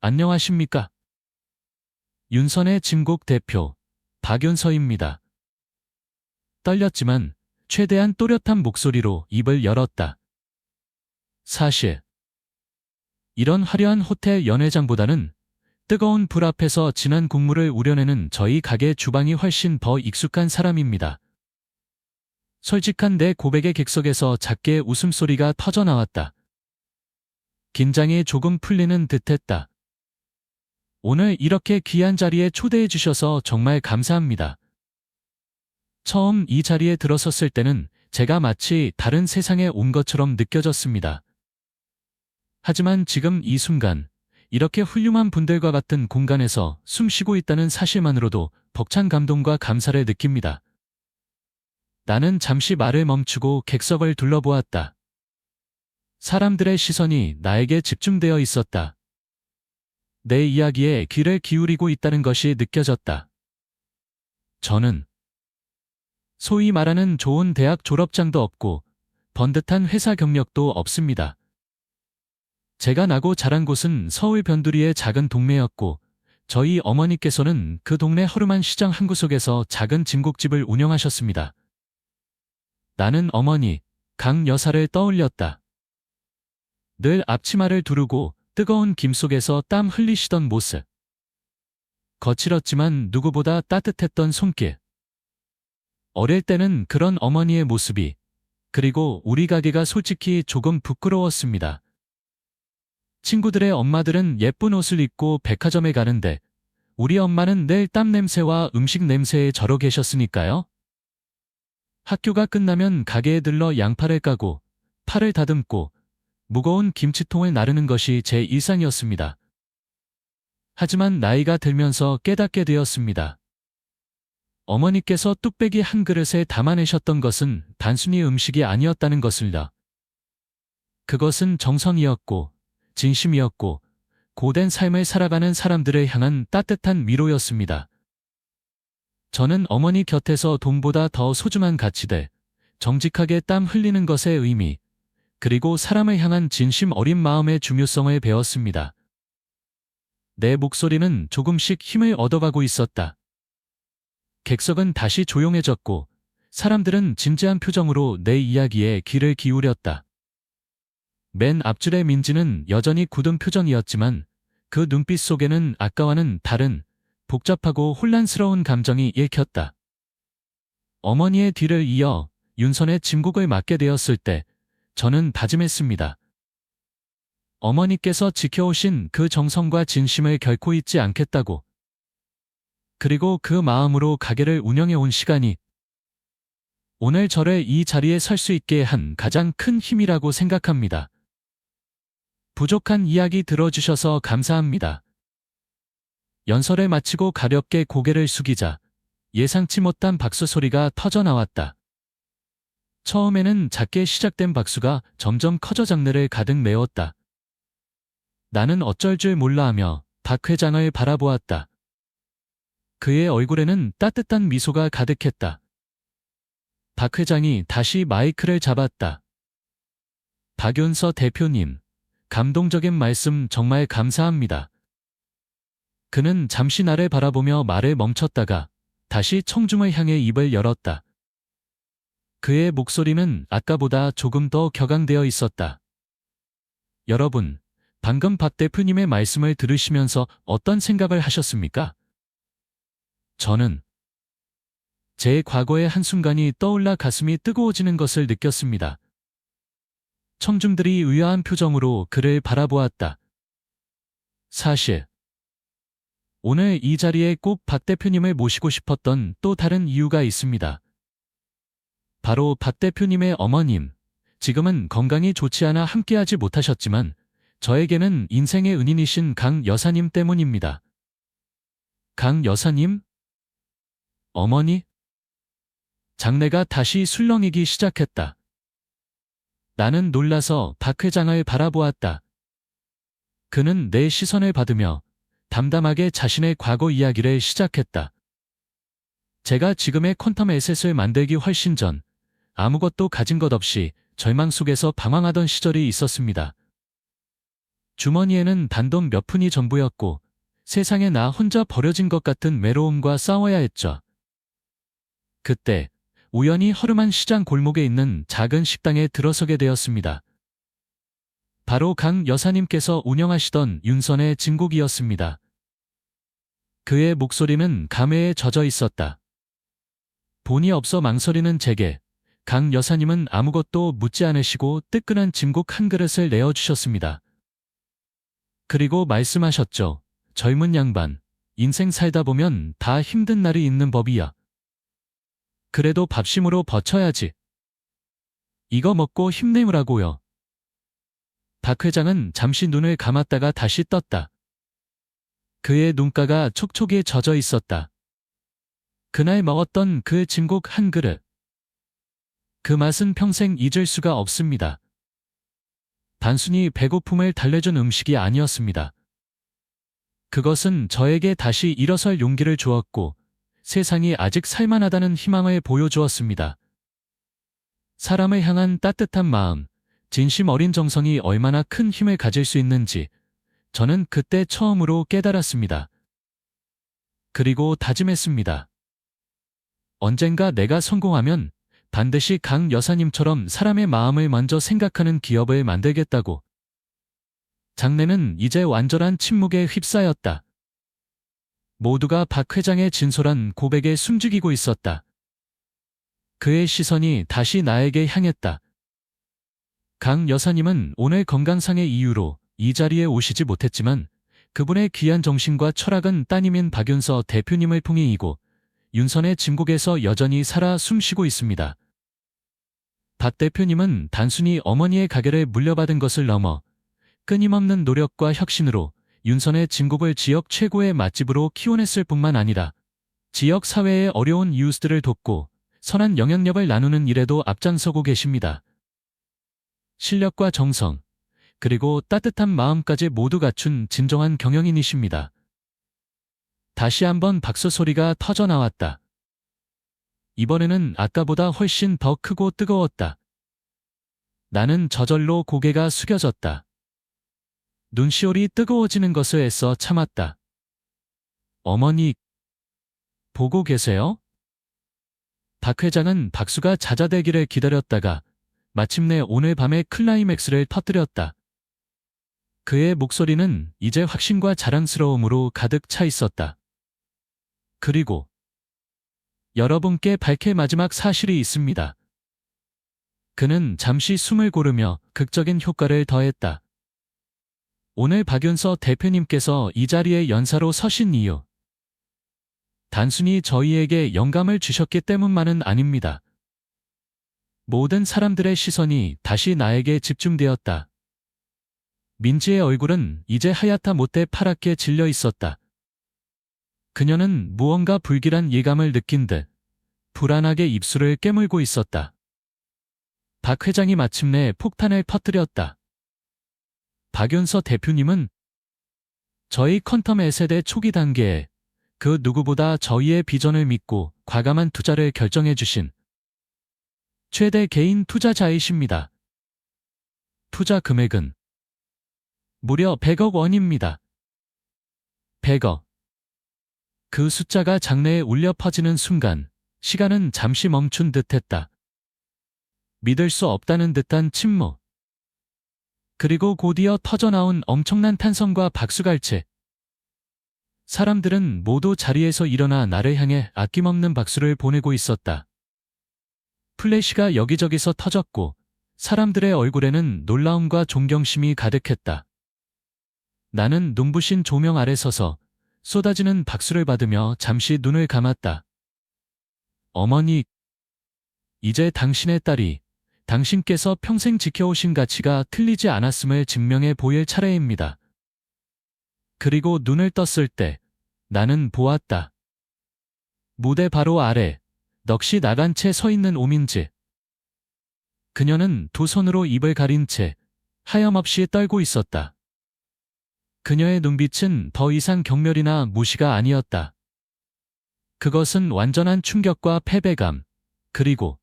안녕하십니까? 윤선의 진곡 대표, 박윤서입니다. 떨렸지만 최대한 또렷한 목소리로 입을 열었다. 사실 이런 화려한 호텔 연회장보다는 뜨거운 불 앞에서 진한 국물을 우려내는 저희 가게 주방이 훨씬 더 익숙한 사람입니다. 솔직한 내 고백의 객석에서 작게 웃음소리가 터져나왔다. 긴장이 조금 풀리는 듯했다. 오늘 이렇게 귀한 자리에 초대해 주셔서 정말 감사합니다. 처음 이 자리에 들어섰을 때는 제가 마치 다른 세상에 온 것처럼 느껴졌습니다. 하지만 지금 이 순간 이렇게 훌륭한 분들과 같은 공간에서 숨쉬고 있다는 사실만으로도 벅찬 감동과 감사를 느낍니다. 나는 잠시 말을 멈추고 객석을 둘러보았다. 사람들의 시선이 나에게 집중되어 있었다. 내 이야기에 귀를 기울이고 있다는 것이 느껴졌다. 저는 소위 말하는 좋은 대학 졸업장도 없고 번듯한 회사 경력도 없습니다. 제가 나고 자란 곳은 서울 변두리의 작은 동네였고 저희 어머니께서는 그 동네 허름한 시장 한 구석에서 작은 진곡집을 운영하셨습니다. 나는 어머니, 강 여사를 떠올렸다. 늘 앞치마를 두르고 뜨거운 김 속에서 땀 흘리시던 모습. 거칠었지만 누구보다 따뜻했던 손길. 어릴 때는 그런 어머니의 모습이, 그리고 우리 가게가 솔직히 조금 부끄러웠습니다. 친구들의 엄마들은 예쁜 옷을 입고 백화점에 가는데 우리 엄마는 늘 땀 냄새와 음식 냄새에 절어 계셨으니까요. 학교가 끝나면 가게에 들러 양파를 까고 파를 다듬고 무거운 김치통을 나르는 것이 제 일상이었습니다. 하지만 나이가 들면서 깨닫게 되었습니다. 어머니께서 뚝배기 한 그릇에 담아내셨던 것은 단순히 음식이 아니었다는 것을요. 그것은 정성이었고 진심이었고 고된 삶을 살아가는 사람들을 향한 따뜻한 위로였습니다. 저는 어머니 곁에서 돈보다 더 소중한 가치들, 정직하게 땀 흘리는 것의 의미, 그리고 사람을 향한 진심 어린 마음의 중요성을 배웠습니다. 내 목소리는 조금씩 힘을 얻어가고 있었다. 객석은 다시 조용해졌고 사람들은 진지한 표정으로 내 이야기에 귀를 기울였다. 맨 앞줄의 민지는 여전히 굳은 표정이었지만 그 눈빛 속에는 아까와는 다른 복잡하고 혼란스러운 감정이 읽혔다. 어머니의 뒤를 이어 윤선의 진곡을 맡게 되었을 때 저는 다짐했습니다. 어머니께서 지켜오신 그 정성과 진심을 결코 잊지 않겠다고. 그리고 그 마음으로 가게를 운영해 온 시간이 오늘 저를 이 자리에 설 수 있게 한 가장 큰 힘이라고 생각합니다. 부족한 이야기 들어주셔서 감사합니다. 연설을 마치고 가볍게 고개를 숙이자 예상치 못한 박수 소리가 터져 나왔다. 처음에는 작게 시작된 박수가 점점 커져 장내를 가득 메웠다. 나는 어쩔 줄 몰라 하며 박 회장을 바라보았다. 그의 얼굴에는 따뜻한 미소가 가득했다. 박 회장이 다시 마이크를 잡았다. 박윤서 대표님, 감동적인 말씀 정말 감사합니다. 그는 잠시 나를 바라보며 말을 멈췄다가 다시 청중을 향해 입을 열었다. 그의 목소리는 아까보다 조금 더 격앙되어 있었다. 여러분, 방금 박 대표님의 말씀을 들으시면서 어떤 생각을 하셨습니까? 저는 제 과거의 한순간이 떠올라 가슴이 뜨거워지는 것을 느꼈습니다. 청중들이 의아한 표정으로 그를 바라보았다. 사실 오늘 이 자리에 꼭 박 대표님을 모시고 싶었던 또 다른 이유가 있습니다. 바로 박 대표님의 어머님, 지금은 건강이 좋지 않아 함께하지 못하셨지만 저에게는 인생의 은인이신 강 여사님 때문입니다. 강 여사님? 어머니? 장내가 다시 술렁이기 시작했다. 나는 놀라서 박 회장을 바라보았다. 그는 내 시선을 받으며 담담하게 자신의 과거 이야기를 시작했다. 제가 지금의 퀀텀 에셋을 만들기 훨씬 전 아무것도 가진 것 없이 절망 속에서 방황하던 시절이 있었습니다. 주머니에는 단돈 몇 푼이 전부였고 세상에 나 혼자 버려진 것 같은 외로움과 싸워야 했죠. 그때 우연히 허름한 시장 골목에 있는 작은 식당에 들어서게 되었습니다. 바로 강 여사님께서 운영하시던 윤선의 진국이었습니다. 그의 목소리는 감회에 젖어 있었다. 본의 없어 망설이는 제게 강 여사님은 아무것도 묻지 않으시고 뜨끈한 진국 한 그릇을 내어주셨습니다. 그리고 말씀하셨죠. 젊은 양반, 인생 살다 보면 다 힘든 날이 있는 법이야. 그래도 밥심으로 버텨야지. 이거 먹고 힘내으라고요. 박 회장은 잠시 눈을 감았다가 다시 떴다. 그의 눈가가 촉촉이 젖어 있었다. 그날 먹었던 그 진국 한 그릇. 그 맛은 평생 잊을 수가 없습니다. 단순히 배고픔을 달래준 음식이 아니었습니다. 그것은 저에게 다시 일어설 용기를 주었고 세상이 아직 살만하다는 희망을 보여주었습니다. 사람을 향한 따뜻한 마음, 진심 어린 정성이 얼마나 큰 힘을 가질 수 있는지 저는 그때 처음으로 깨달았습니다. 그리고 다짐했습니다. 언젠가 내가 성공하면 반드시 강 여사님처럼 사람의 마음을 먼저 생각하는 기업을 만들겠다고. 장내는 이제 완전한 침묵에 휩싸였다. 모두가 박 회장의 진솔한 고백에 숨죽이고 있었다. 그의 시선이 다시 나에게 향했다. 강 여사님은 오늘 건강상의 이유로 이 자리에 오시지 못했지만 그분의 귀한 정신과 철학은 따님인 박윤서 대표님을 통해 이고 윤선의 진국에서 여전히 살아 숨쉬고 있습니다. 박 대표님은 단순히 어머니의 가게를 물려받은 것을 넘어 끊임없는 노력과 혁신으로 윤선의 진국을 지역 최고의 맛집으로 키워냈을 뿐만 아니라 지역 사회의 어려운 이웃들을 돕고 선한 영향력을 나누는 일에도 앞장서고 계십니다. 실력과 정성, 그리고 따뜻한 마음까지 모두 갖춘 진정한 경영인이십니다. 다시 한번 박수 소리가 터져 나왔다. 이번에는 아까보다 훨씬 더 크고 뜨거웠다. 나는 저절로 고개가 숙여졌다. 눈시울이 뜨거워지는 것을 애써 참았다. 어머니, 보고 계세요? 박 회장은 박수가 잦아들기를 기다렸다가 마침내 오늘 밤의 클라이맥스를 터뜨렸다. 그의 목소리는 이제 확신과 자랑스러움으로 가득 차 있었다. 그리고 여러분께 밝힐 마지막 사실이 있습니다. 그는 잠시 숨을 고르며 극적인 효과를 더했다. 오늘 박윤서 대표님께서 이 자리에 연사로 서신 이유. 단순히 저희에게 영감을 주셨기 때문만은 아닙니다. 모든 사람들의 시선이 다시 나에게 집중되었다. 민지의 얼굴은 이제 하얗다 못해 파랗게 질려 있었다. 그녀는 무언가 불길한 예감을 느낀 듯 불안하게 입술을 깨물고 있었다. 박 회장이 마침내 폭탄을 퍼뜨렸다. 박윤서 대표님은 저희 퀀텀 S세대 초기 단계에 그 누구보다 저희의 비전을 믿고 과감한 투자를 결정해 주신 최대 개인 투자자이십니다. 투자 금액은 무려 100억 원입니다. 100억. 그 숫자가 장내에 울려 퍼지는 순간 시간은 잠시 멈춘 듯했다. 믿을 수 없다는 듯한 침묵. 그리고 곧이어 터져나온 엄청난 탄성과 박수갈채. 사람들은 모두 자리에서 일어나 나를 향해 아낌없는 박수를 보내고 있었다. 플래시가 여기저기서 터졌고 사람들의 얼굴에는 놀라움과 존경심이 가득했다. 나는 눈부신 조명 아래 서서 쏟아지는 박수를 받으며 잠시 눈을 감았다. 어머니, 이제 당신의 딸이 당신께서 평생 지켜오신 가치가 틀리지 않았음을 증명해 보일 차례입니다. 그리고 눈을 떴을 때 나는 보았다. 무대 바로 아래 넋이 나간 채 서 있는 오민지. 그녀는 두 손으로 입을 가린 채 하염없이 떨고 있었다. 그녀의 눈빛은 더 이상 경멸이나 무시가 아니었다. 그것은 완전한 충격과 패배감, 그리고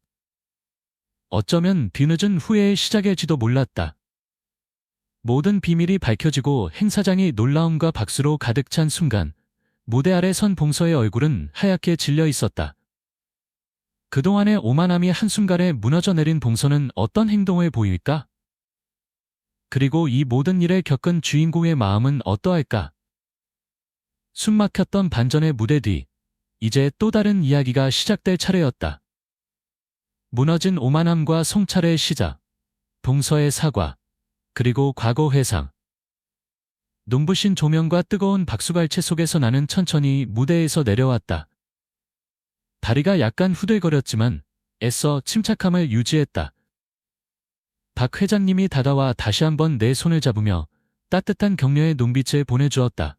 어쩌면 뒤늦은 후회의 시작일지도 몰랐다. 모든 비밀이 밝혀지고 행사장이 놀라움과 박수로 가득 찬 순간 무대 아래 선 봉서의 얼굴은 하얗게 질려 있었다. 그동안의 오만함이 한순간에 무너져 내린 봉서는 어떤 행동을 보일까? 그리고 이 모든 일을 겪은 주인공의 마음은 어떠할까? 숨막혔던 반전의 무대 뒤, 이제 또 다른 이야기가 시작될 차례였다. 무너진 오만함과 성찰의 시작, 봉서의 사과, 그리고 과거 회상. 눈부신 조명과 뜨거운 박수갈채 속에서 나는 천천히 무대에서 내려왔다. 다리가 약간 후들거렸지만 애써 침착함을 유지했다. 박 회장님이 다가와 다시 한번 내 손을 잡으며 따뜻한 격려의 눈빛을 보내주었다.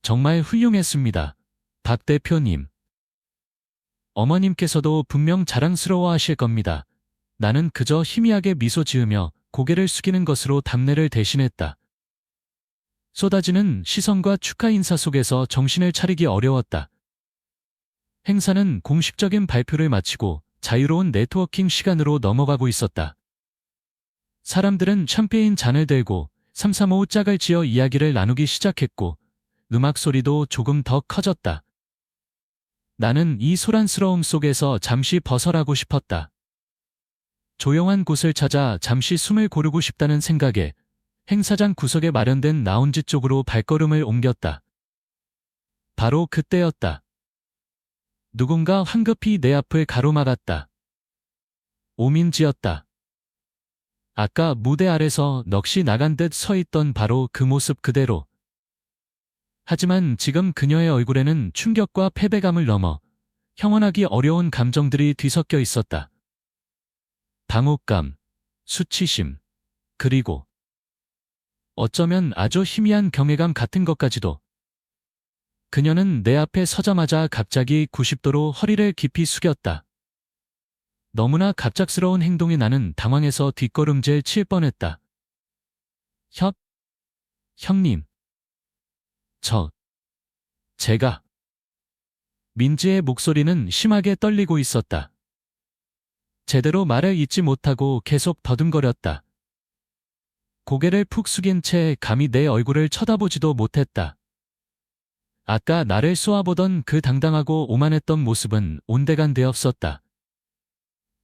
정말 훌륭했습니다, 박 대표님. 어머님께서도 분명 자랑스러워하실 겁니다. 나는 그저 희미하게 미소 지으며 고개를 숙이는 것으로 답례를 대신했다. 쏟아지는 시선과 축하 인사 속에서 정신을 차리기 어려웠다. 행사는 공식적인 발표를 마치고 자유로운 네트워킹 시간으로 넘어가고 있었다. 사람들은 샴페인 잔을 들고 335 짝을 지어 이야기를 나누기 시작했고 음악 소리도 조금 더 커졌다. 나는 이 소란스러움 속에서 잠시 벗어나고 싶었다. 조용한 곳을 찾아 잠시 숨을 고르고 싶다는 생각에 행사장 구석에 마련된 라운지 쪽으로 발걸음을 옮겼다. 바로 그때였다. 누군가 황급히 내 앞을 가로막았다. 오민지였다. 아까 무대 아래서 넋이 나간 듯 서 있던 바로 그 모습 그대로. 하지만 지금 그녀의 얼굴에는 충격과 패배감을 넘어 형언하기 어려운 감정들이 뒤섞여 있었다. 당혹감, 수치심, 그리고 어쩌면 아주 희미한 경외감 같은 것까지도. 그녀는 내 앞에 서자마자 갑자기 90도로 허리를 깊이 숙였다. 너무나 갑작스러운 행동에 나는 당황해서 뒷걸음질 칠 뻔했다. 형님. 제가. 민지의 목소리는 심하게 떨리고 있었다. 제대로 말을 잇지 못하고 계속 더듬거렸다. 고개를 푹 숙인 채 감히 내 얼굴을 쳐다보지도 못했다. 아까 나를 쏘아보던 그 당당하고 오만했던 모습은 온데간데 없었다.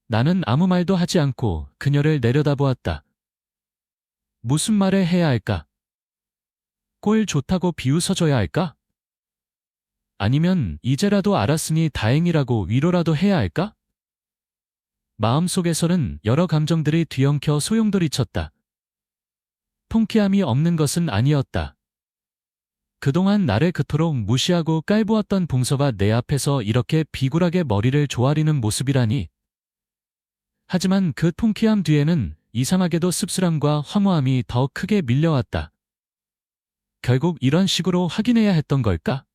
나는 아무 말도 하지 않고 그녀를 내려다보았다. 무슨 말을 해야 할까? 꼴 좋다고 비웃어줘야 할까? 아니면 이제라도 알았으니 다행이라고 위로라도 해야 할까? 마음속에서는 여러 감정들이 뒤엉켜 소용돌이쳤다. 통쾌함이 없는 것은 아니었다. 그동안 나를 그토록 무시하고 깔보았던 봉서가 내 앞에서 이렇게 비굴하게 머리를 조아리는 모습이라니. 하지만 그 통쾌함 뒤에는 이상하게도 씁쓸함과 황홀함이 더 크게 밀려왔다. 결국 이런 식으로 확인해야 했던 걸까?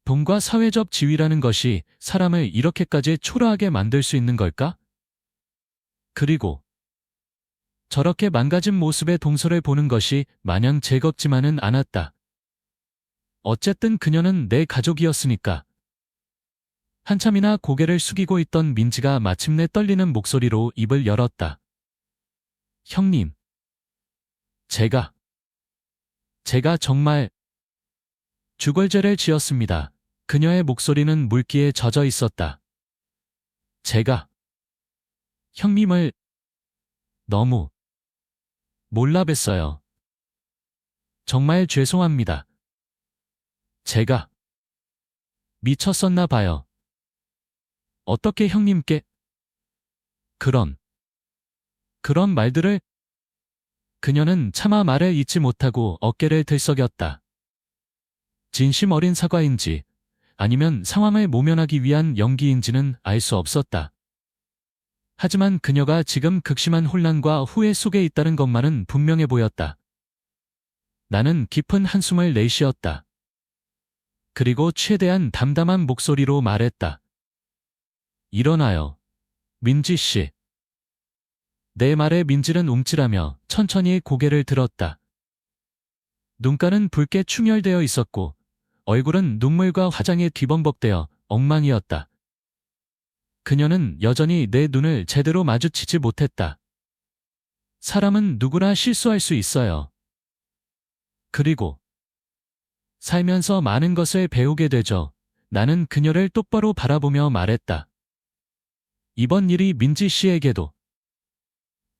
돈과 사회적 지위라는 것이 사람을 이렇게까지 초라하게 만들 수 있는 걸까? 그리고 저렇게 망가진 모습의 동서를 보는 것이 마냥 즐겁지만은 않았다. 어쨌든 그녀는 내 가족이었으니까. 한참이나 고개를 숙이고 있던 민지가 마침내 떨리는 목소리로 입을 열었다. 형님. 제가 정말 죽을죄를 지었습니다. 그녀의 목소리는 물기에 젖어 있었다. 제가 형님을 너무 몰라뵀어요. 정말 죄송합니다. 제가 미쳤었나 봐요. 어떻게 형님께 그런 말들을? 그녀는 차마 말을 잇지 못하고 어깨를 들썩였다. 진심 어린 사과인지 아니면 상황을 모면하기 위한 연기인지는 알 수 없었다. 하지만 그녀가 지금 극심한 혼란과 후회 속에 있다는 것만은 분명해 보였다. 나는 깊은 한숨을 내쉬었다. 그리고 최대한 담담한 목소리로 말했다. 일어나요, 민지 씨. 내 말에 민지는 움찔하며 천천히 고개를 들었다. 눈가는 붉게 충혈되어 있었고 얼굴은 눈물과 화장에 뒤범벅되어 엉망이었다. 그녀는 여전히 내 눈을 제대로 마주치지 못했다. 사람은 누구나 실수할 수 있어요. 그리고 살면서 많은 것을 배우게 되죠. 나는 그녀를 똑바로 바라보며 말했다. 이번 일이 민지 씨에게도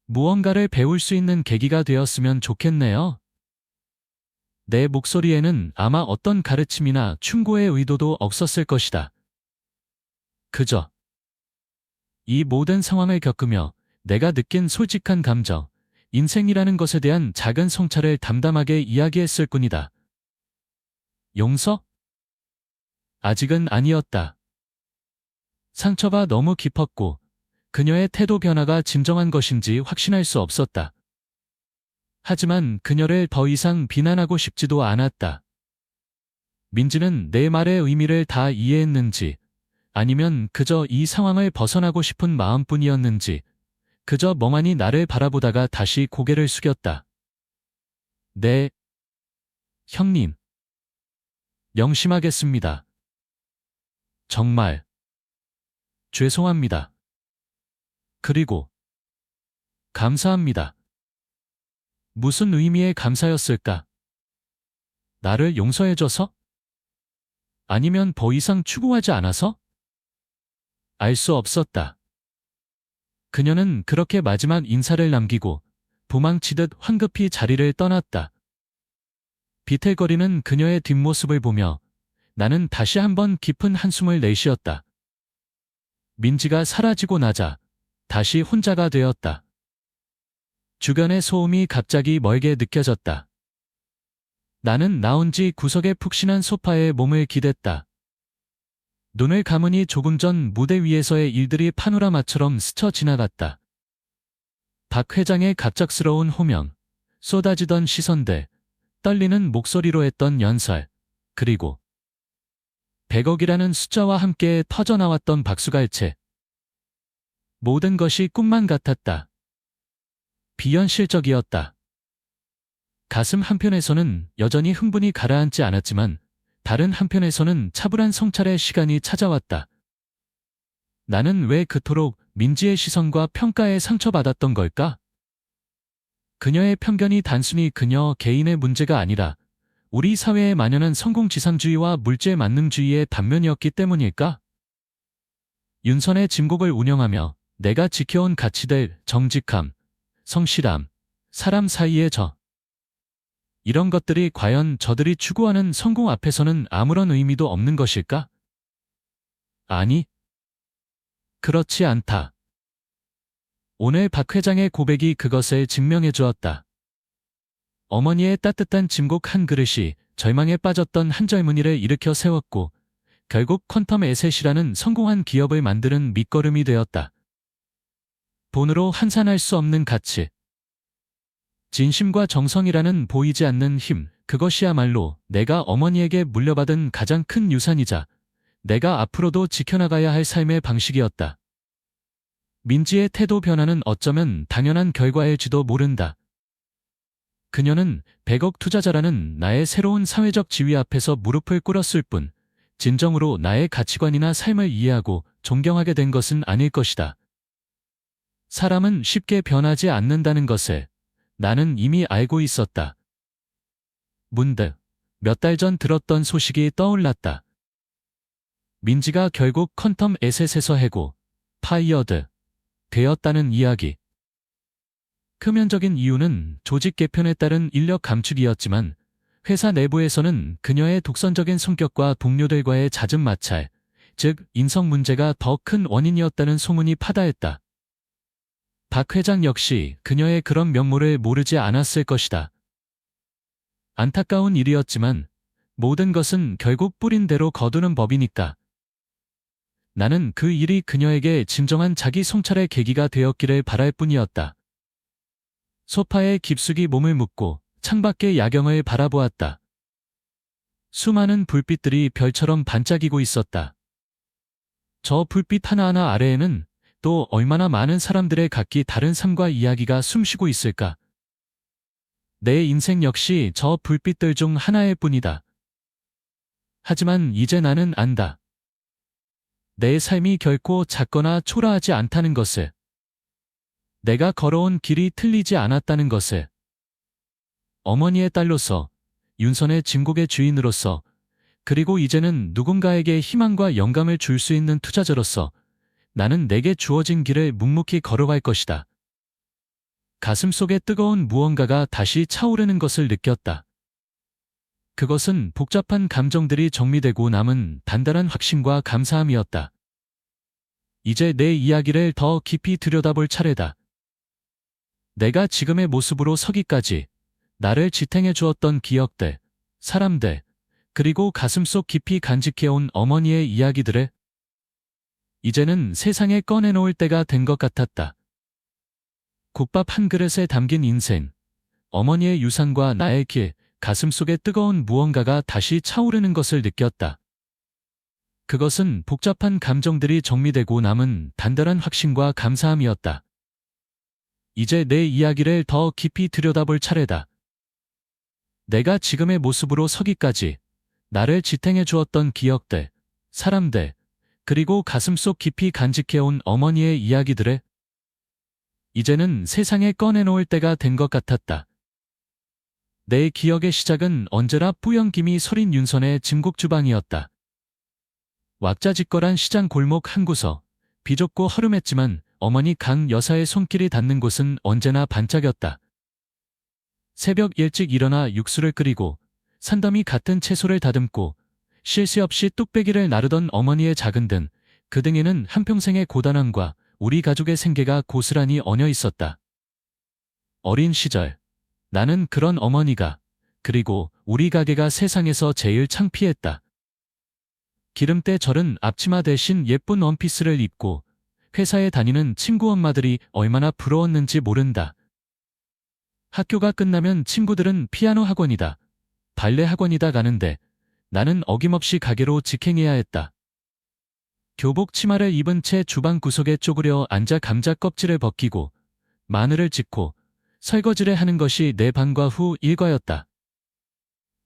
무언가를 배울 수 있는 계기가 되었으면 좋겠네요. 내 목소리에는 아마 어떤 가르침이나 충고의 의도도 없었을 것이다. 그저 이 모든 상황을 겪으며 내가 느낀 솔직한 감정, 인생이라는 것에 대한 작은 성찰을 담담하게 이야기했을 뿐이다. 용서? 아직은 아니었다. 상처가 너무 깊었고 그녀의 태도 변화가 진정한 것인지 확신할 수 없었다. 하지만 그녀를 더 이상 비난하고 싶지도 않았다. 민지는 내 말의 의미를 다 이해했는지 아니면 그저 이 상황을 벗어나고 싶은 마음뿐이었는지 그저 멍하니 나를 바라보다가 다시 고개를 숙였다. 네, 형님. 명심하겠습니다. 정말 죄송합니다. 그리고 감사합니다. 무슨 의미의 감사였을까? 나를 용서해줘서? 아니면 더 이상 추구하지 않아서? 알 수 없었다. 그녀는 그렇게 마지막 인사를 남기고 도망치듯 황급히 자리를 떠났다. 비틀거리는 그녀의 뒷모습을 보며 나는 다시 한번 깊은 한숨을 내쉬었다. 민지가 사라지고 나자 다시 혼자가 되었다. 주변의 소음이 갑자기 멀게 느껴졌다. 나는 나온 지 구석의 푹신한 소파에 몸을 기댔다. 눈을 감으니 조금 전 무대 위에서의 일들이 파노라마처럼 스쳐 지나갔다. 박 회장의 갑작스러운 호명, 쏟아지던 시선들, 떨리는 목소리로 했던 연설, 그리고 100억이라는 숫자와 함께 터져나왔던 박수갈채. 모든 것이 꿈만 같았다. 비현실적이었다. 가슴 한편에서는 여전히 흥분이 가라앉지 않았지만 다른 한편에서는 차분한 성찰의 시간이 찾아왔다. 나는 왜 그토록 민지의 시선과 평가에 상처받았던 걸까? 그녀의 편견이 단순히 그녀 개인의 문제가 아니라 우리 사회에 만연한 성공지상주의와 물질만능주의의 단면이었기 때문일까? 윤선의 짐곡을 운영하며 내가 지켜온 가치들, 정직함, 성실함, 사람 사이의 이런 것들이 과연 저들이 추구하는 성공 앞에서는 아무런 의미도 없는 것일까? 아니, 그렇지 않다. 오늘 박 회장의 고백이 그것을 증명해 주었다. 어머니의 따뜻한 짐곡 한 그릇이 절망에 빠졌던 한 젊은이를 일으켜 세웠고 결국 퀀텀 에셋이라는 성공한 기업을 만드는 밑거름이 되었다. 돈으로 환산할 수 없는 가치. 진심과 정성이라는 보이지 않는 힘, 그것이야말로 내가 어머니에게 물려받은 가장 큰 유산이자 내가 앞으로도 지켜나가야 할 삶의 방식이었다. 민지의 태도 변화는 어쩌면 당연한 결과일지도 모른다. 그녀는 100억 투자자라는 나의 새로운 사회적 지위 앞에서 무릎을 꿇었을 뿐, 진정으로 나의 가치관이나 삶을 이해하고 존경하게 된 것은 아닐 것이다. 사람은 쉽게 변하지 않는다는 것을 나는 이미 알고 있었다. 문득 몇 달 전 들었던 소식이 떠올랐다. 민지가 결국 퀀텀 에셋에서 해고, 파이어드 되었다는 이야기. 표면적인 이유는 조직 개편에 따른 인력 감축이었지만 회사 내부에서는 그녀의 독선적인 성격과 동료들과의 잦은 마찰, 즉 인성 문제가 더 큰 원인이었다는 소문이 파다했다. 박 회장 역시 그녀의 그런 면모를 모르지 않았을 것이다. 안타까운 일이었지만 모든 것은 결국 뿌린 대로 거두는 법이니까. 나는 그 일이 그녀에게 진정한 자기 성찰의 계기가 되었기를 바랄 뿐이었다. 소파에 깊숙이 몸을 묻고 창밖의 야경을 바라보았다. 수많은 불빛들이 별처럼 반짝이고 있었다. 저 불빛 하나하나 아래에는 또 얼마나 많은 사람들의 각기 다른 삶과 이야기가 숨쉬고 있을까? 내 인생 역시 저 불빛들 중 하나일 뿐이다. 하지만 이제 나는 안다. 내 삶이 결코 작거나 초라하지 않다는 것을. 내가 걸어온 길이 틀리지 않았다는 것을. 어머니의 딸로서, 윤선의 진국의 주인으로서, 그리고 이제는 누군가에게 희망과 영감을 줄 수 있는 투자자로서 나는 내게 주어진 길을 묵묵히 걸어갈 것이다. 가슴속에 뜨거운 무언가가 다시 차오르는 것을 느꼈다. 그것은 복잡한 감정들이 정리되고 남은 단단한 확신과 감사함이었다. 이제 내 이야기를 더 깊이 들여다볼 차례다. 내가 지금의 모습으로 서기까지 나를 지탱해 주었던 기억들, 사람들, 그리고 가슴속 깊이 간직해온 어머니의 이야기들을 이제는 세상에 꺼내놓을 때가 된 것 같았다. 국밥 한 그릇에 담긴 인생, 어머니의 유산과 나의 길, 가슴속에 뜨거운 무언가가 다시 차오르는 것을 느꼈다. 그것은 복잡한 감정들이 정리되고 남은 단단한 확신과 감사함이었다. 이제 내 이야기를 더 깊이 들여다볼 차례다. 내가 지금의 모습으로 서기까지 나를 지탱해 주었던 기억들, 사람들, 그리고 가슴속 깊이 간직해온 어머니의 이야기들을 이제는 세상에 꺼내놓을 때가 된 것 같았다. 내 기억의 시작은 언제나 뿌연김이 서린 윤선의 진국주방이었다. 왁자지껄한 시장 골목 한 구석, 비좁고 허름했지만 어머니 강 여사의 손길이 닿는 곳은 언제나 반짝였다. 새벽 일찍 일어나 육수를 끓이고 산더미 같은 채소를 다듬고 쉴 새 없이 뚝배기를 나르던 어머니의 작은 등, 그 등에는 한평생의 고단함과 우리 가족의 생계가 고스란히 얹어 있었다. 어린 시절, 나는 그런 어머니가, 그리고 우리 가게가 세상에서 제일 창피했다. 기름때 절은 앞치마 대신 예쁜 원피스를 입고 회사에 다니는 친구 엄마들이 얼마나 부러웠는지 모른다. 학교가 끝나면 친구들은 피아노 학원이다, 발레 학원이다 가는데 나는 어김없이 가게로 직행해야 했다. 교복 치마를 입은 채 주방 구석에 쪼그려 앉아 감자 껍질을 벗기고 마늘을 찍고 설거지를 하는 것이 내 방과 후 일과였다.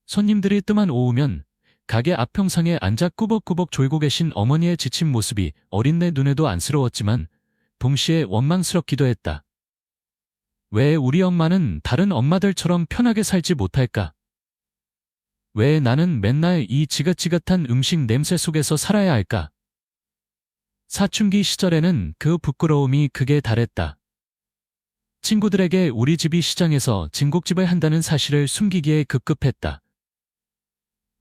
손님들이 뜸한 오후면 가게 앞 평상에 앉아 꾸벅꾸벅 졸고 계신 어머니의 지친 모습이 어린 내 눈에도 안쓰러웠지만 동시에 원망스럽기도 했다. 왜 우리 엄마는 다른 엄마들처럼 편하게 살지 못할까? 왜 나는 맨날 이 지긋지긋한 음식 냄새 속에서 살아야 할까? 사춘기 시절에는 그 부끄러움이 극에 달했다. 친구들에게 우리 집이 시장에서 진국집을 한다는 사실을 숨기기에 급급했다.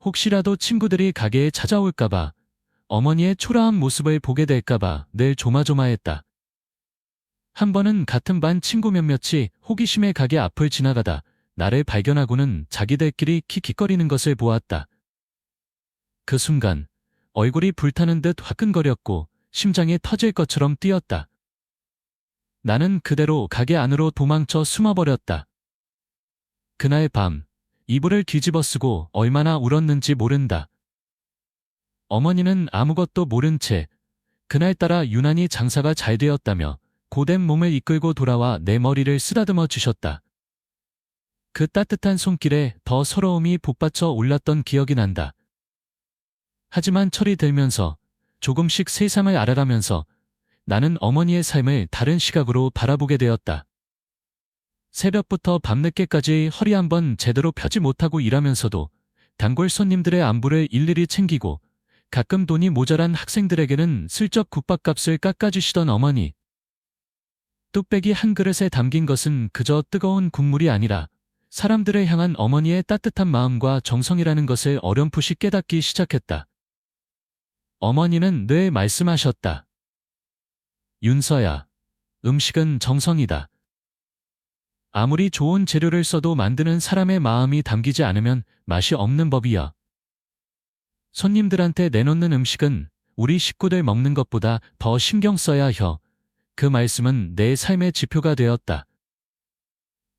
혹시라도 친구들이 가게에 찾아올까봐, 어머니의 초라한 모습을 보게 될까봐 늘 조마조마했다. 한 번은 같은 반 친구 몇몇이 호기심에 가게 앞을 지나가다 나를 발견하고는 자기들끼리 킥킥거리는 것을 보았다. 그 순간 얼굴이 불타는 듯 화끈거렸고 심장이 터질 것처럼 뛰었다. 나는 그대로 가게 안으로 도망쳐 숨어버렸다. 그날 밤 이불을 뒤집어쓰고 얼마나 울었는지 모른다. 어머니는 아무것도 모른 채 그날따라 유난히 장사가 잘 되었다며 고된 몸을 이끌고 돌아와 내 머리를 쓰다듬어 주셨다. 그 따뜻한 손길에 더 서러움이 복받쳐 올랐던 기억이 난다. 하지만 철이 들면서 조금씩 세상을 알아가면서 나는 어머니의 삶을 다른 시각으로 바라보게 되었다. 새벽부터 밤늦게까지 허리 한번 제대로 펴지 못하고 일하면서도 단골 손님들의 안부를 일일이 챙기고 가끔 돈이 모자란 학생들에게는 슬쩍 국밥값을 깎아주시던 어머니. 뚝배기 한 그릇에 담긴 것은 그저 뜨거운 국물이 아니라 사람들을 향한 어머니의 따뜻한 마음과 정성이라는 것을 어렴풋이 깨닫기 시작했다. 어머니는 늘 말씀하셨다. 윤서야, 음식은 정성이다. 아무리 좋은 재료를 써도 만드는 사람의 마음이 담기지 않으면 맛이 없는 법이야. 손님들한테 내놓는 음식은 우리 식구들 먹는 것보다 더 신경 써야 해. 그 말씀은 내 삶의 지표가 되었다.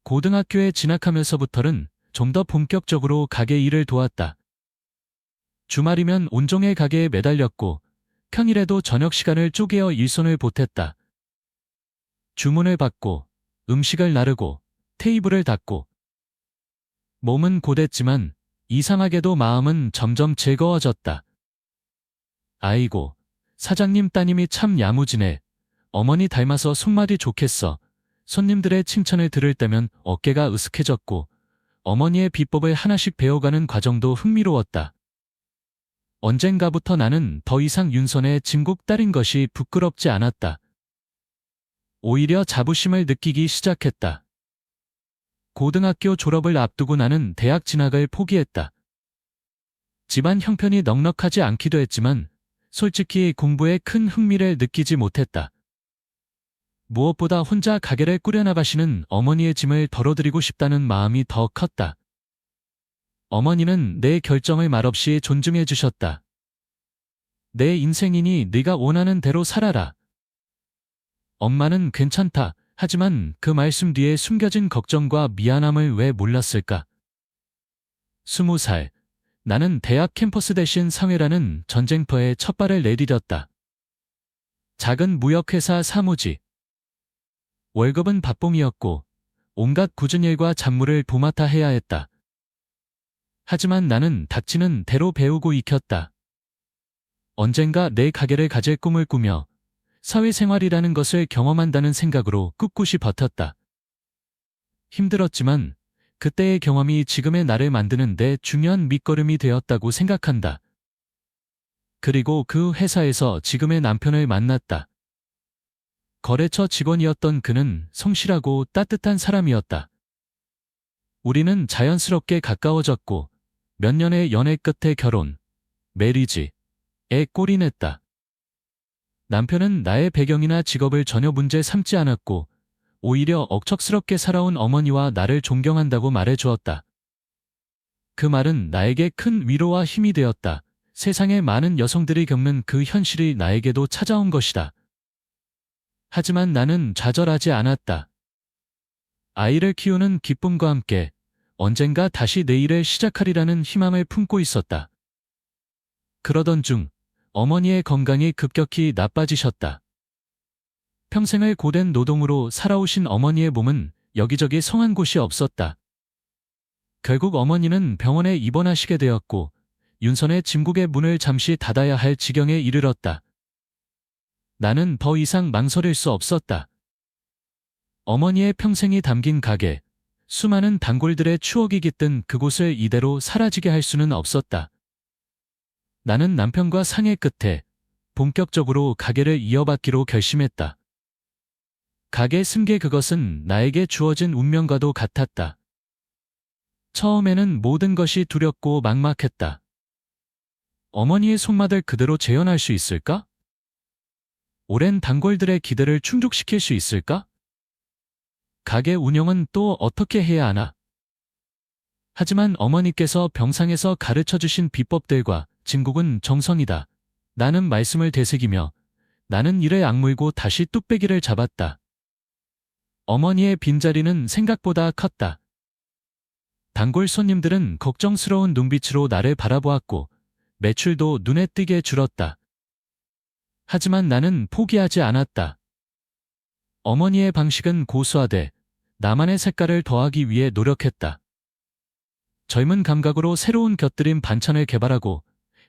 고등학교에 진학하면서부터는 좀 더 본격적으로 가게 일을 도왔다. 주말이면 온종일 가게에 매달렸고 평일에도 저녁 시간을 쪼개어 일손을 보탰다. 주문을 받고 음식을 나르고 테이블을 닦고 몸은 고됐지만 이상하게도 마음은 점점 즐거워졌다. 아이고, 사장님 따님이 참 야무지네. 어머니 닮아서 손맛이 좋겠어. 손님들의 칭찬을 들을 때면 어깨가 으쓱해졌고 어머니의 비법을 하나씩 배워가는 과정도 흥미로웠다. 언젠가부터 나는 더 이상 윤선의 진국 딸인 것이 부끄럽지 않았다. 오히려 자부심을 느끼기 시작했다. 고등학교 졸업을 앞두고 나는 대학 진학을 포기했다. 집안 형편이 넉넉하지 않기도 했지만 솔직히 공부에 큰 흥미를 느끼지 못했다. 무엇보다 혼자 가게를 꾸려나가시는 어머니의 짐을 덜어드리고 싶다는 마음이 더 컸다. 어머니는 내 결정을 말없이 존중해 주셨다. 내 인생이니 네가 원하는 대로 살아라. 엄마는 괜찮다. 하지만 그 말씀 뒤에 숨겨진 걱정과 미안함을 왜 몰랐을까? 20살, 나는 대학 캠퍼스 대신 사회라는 전쟁터에 첫 발을 내디뎠다. 작은 무역회사 사무직. 월급은 밥봉이었고 온갖 굳은 일과 잡무를 도맡아 해야 했다. 하지만 나는 닥치는 대로 배우고 익혔다. 언젠가 내 가게를 가질 꿈을 꾸며 사회생활이라는 것을 경험한다는 생각으로 꿋꿋이 버텼다. 힘들었지만 그때의 경험이 지금의 나를 만드는 데 중요한 밑거름이 되었다고 생각한다. 그리고 그 회사에서 지금의 남편을 만났다. 거래처 직원이었던 그는 성실하고 따뜻한 사람이었다. 우리는 자연스럽게 가까워졌고 몇 년의 연애 끝에 결혼, 메리지에 골인했다. 남편은 나의 배경이나 직업을 전혀 문제 삼지 않았고 오히려 억척스럽게 살아온 어머니와 나를 존경한다고 말해주었다. 그 말은 나에게 큰 위로와 힘이 되었다. 세상의 많은 여성들이 겪는 그 현실이 나에게도 찾아온 것이다. 하지만 나는 좌절하지 않았다. 아이를 키우는 기쁨과 함께 언젠가 다시 내 일을 시작하리라는 희망을 품고 있었다. 그러던 중 어머니의 건강이 급격히 나빠지셨다. 평생을 고된 노동으로 살아오신 어머니의 몸은 여기저기 성한 곳이 없었다. 결국 어머니는 병원에 입원하시게 되었고 윤선의 진국의 문을 잠시 닫아야 할 지경에 이르렀다. 나는 더 이상 망설일 수 없었다. 어머니의 평생이 담긴 가게, 수많은 단골들의 추억이 깃든 그곳을 이대로 사라지게 할 수는 없었다. 나는 남편과 상의 끝에 본격적으로 가게를 이어받기로 결심했다. 가게 승계 그것은 나에게 주어진 운명과도 같았다. 처음에는 모든 것이 두렵고 막막했다. 어머니의 손맛을 그대로 재현할 수 있을까? 오랜 단골들의 기대를 충족시킬 수 있을까? 가게 운영은 또 어떻게 해야 하나? 하지만 어머니께서 병상에서 가르쳐주신 비법들과 진국은 정성이다. 나는 말씀을 되새기며 나는 이를 악물고 다시 뚝배기를 잡았다. 어머니의 빈자리는 생각보다 컸다. 단골 손님들은 걱정스러운 눈빛으로 나를 바라보았고 매출도 눈에 띄게 줄었다. 하지만 나는 포기하지 않았다. 어머니의 방식은 고수하되 나만의 색깔을 더하기 위해 노력했다. 젊은 감각으로 새로운 곁들임 반찬을 개발하고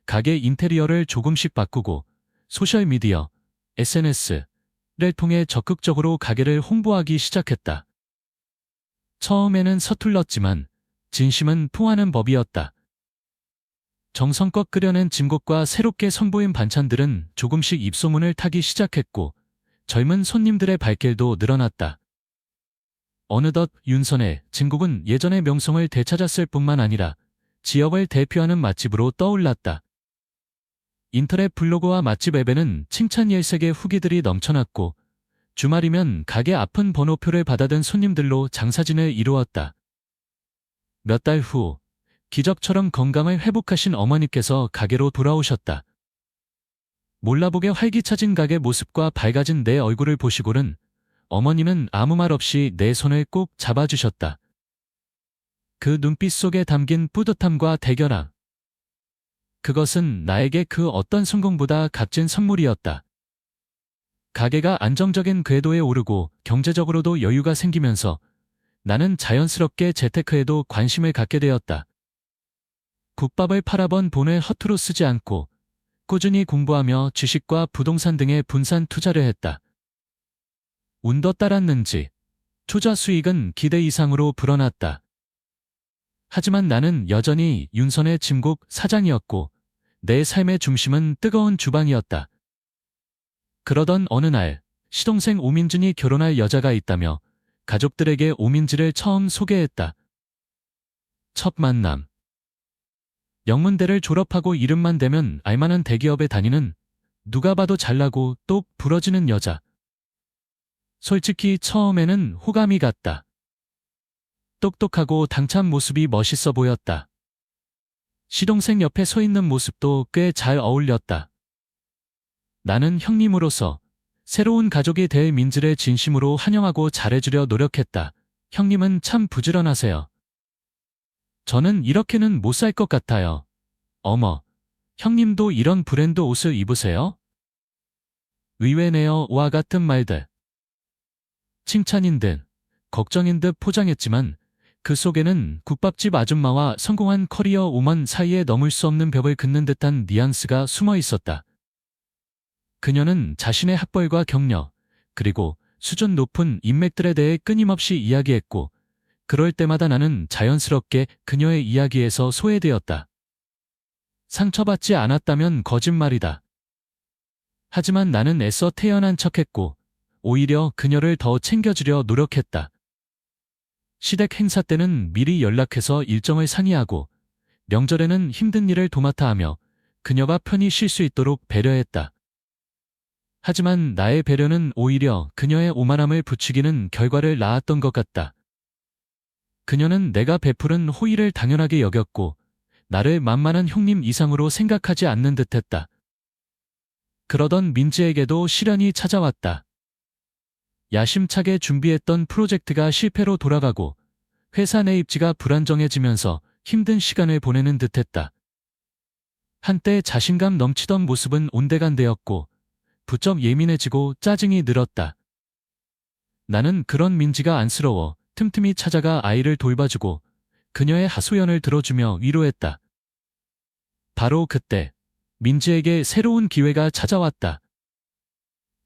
가게 인테리어를 조금씩 바꾸고 소셜미디어, SNS를 통해 적극적으로 가게를 홍보하기 시작했다. 처음에는 서툴렀지만 진심은 통하는 법이었다. 정성껏 끓여낸 진국과 새롭게 선보인 반찬들은 조금씩 입소문을 타기 시작했고 젊은 손님들의 발길도 늘어났다. 어느덧 윤선의 진국은 예전의 명성을 되찾았을 뿐만 아니라 지역을 대표하는 맛집으로 떠올랐다. 인터넷 블로그와 맛집 앱에는 칭찬 일색의 후기들이 넘쳐났고 주말이면 가게 앞은 번호표를 받아든 손님들로 장사진을 이루었다. 몇 달 후 기적처럼 건강을 회복하신 어머니께서 가게로 돌아오셨다. 몰라보게 활기차진 가게 모습과 밝아진 내 얼굴을 보시고는 어머니는 아무 말 없이 내 손을 꼭 잡아주셨다. 그 눈빛 속에 담긴 뿌듯함과 대견함. 그것은 나에게 그 어떤 성공보다 값진 선물이었다. 가게가 안정적인 궤도에 오르고 경제적으로도 여유가 생기면서 나는 자연스럽게 재테크에도 관심을 갖게 되었다. 국밥을 팔아번 돈을 허투루 쓰지 않고 꾸준히 공부하며 주식과 부동산 등에 분산 투자를 했다. 운도 따랐는지 투자 수익은 기대 이상으로 불어났다. 하지만 나는 여전히 윤선의 진국 사장이었고 내 삶의 중심은 뜨거운 주방이었다. 그러던 어느 날 시동생 오민준이 결혼할 여자가 있다며 가족들에게 오민지를 처음 소개했다. 첫 만남. 영문대를 졸업하고 이름만 대면 알만한 대기업에 다니는 누가 봐도 잘나고 똑 부러지는 여자. 솔직히 처음에는 호감이 갔다. 똑똑하고 당찬 모습이 멋있어 보였다. 시동생 옆에 서 있는 모습도 꽤 잘 어울렸다. 나는 형님으로서 새로운 가족이 될 민지를 진심으로 환영하고 잘해주려 노력했다. 형님은 참 부지런하세요. 저는 이렇게는 못 살 것 같아요. 어머, 형님도 이런 브랜드 옷을 입으세요? 의외네요. 와 같은 말들. 칭찬인 듯, 걱정인 듯 포장했지만 그 속에는 국밥집 아줌마와 성공한 커리어 우먼 사이에 넘을 수 없는 벽을 긋는 듯한 뉘앙스가 숨어 있었다. 그녀는 자신의 학벌과 경력, 그리고 수준 높은 인맥들에 대해 끊임없이 이야기했고 그럴 때마다 나는 자연스럽게 그녀의 이야기에서 소외되었다. 상처받지 않았다면 거짓말이다. 하지만 나는 애써 태연한 척했고 오히려 그녀를 더 챙겨주려 노력했다. 시댁 행사 때는 미리 연락해서 일정을 상의하고 명절에는 힘든 일을 도맡아 하며 그녀가 편히 쉴 수 있도록 배려했다. 하지만 나의 배려는 오히려 그녀의 오만함을 부추기는 결과를 낳았던 것 같다. 그녀는 내가 베푸른 호의를 당연하게 여겼고 나를 만만한 형님 이상으로 생각하지 않는 듯했다. 그러던 민지에게도 시련이 찾아왔다. 야심차게 준비했던 프로젝트가 실패로 돌아가고 회사 내 입지가 불안정해지면서 힘든 시간을 보내는 듯했다. 한때 자신감 넘치던 모습은 온데간데였고 부쩍 예민해지고 짜증이 늘었다. 나는 그런 민지가 안쓰러워 틈틈이 찾아가 아이를 돌봐주고 그녀의 하소연을 들어주며 위로했다. 바로 그때 민지에게 새로운 기회가 찾아왔다.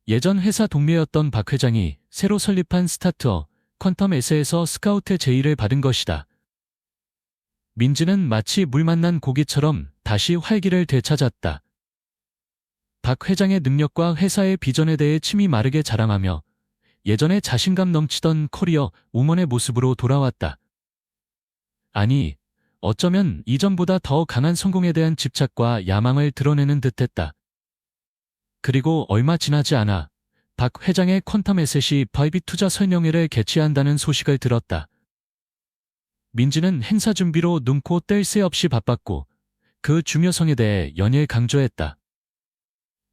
예전 회사 동료였던 박 회장이 새로 설립한 스타트업 퀀텀S에서 스카우트 제의를 받은 것이다. 민지는 마치 물 만난 고기처럼 다시 활기를 되찾았다. 박 회장의 능력과 회사의 비전에 대해 침이 마르게 자랑하며 예전에 자신감 넘치던 커리어 우먼의 모습으로 돌아왔다. 아니, 어쩌면 이전보다 더 강한 성공에 대한 집착과 야망을 드러내는 듯했다. 그리고 얼마 지나지 않아 박 회장의 퀀텀에셋이 바이빗 투자 설명회를 개최한다는 소식을 들었다. 민지는 행사 준비로 눈코 뗄 새 없이 바빴고 그 중요성에 대해 연일 강조했다.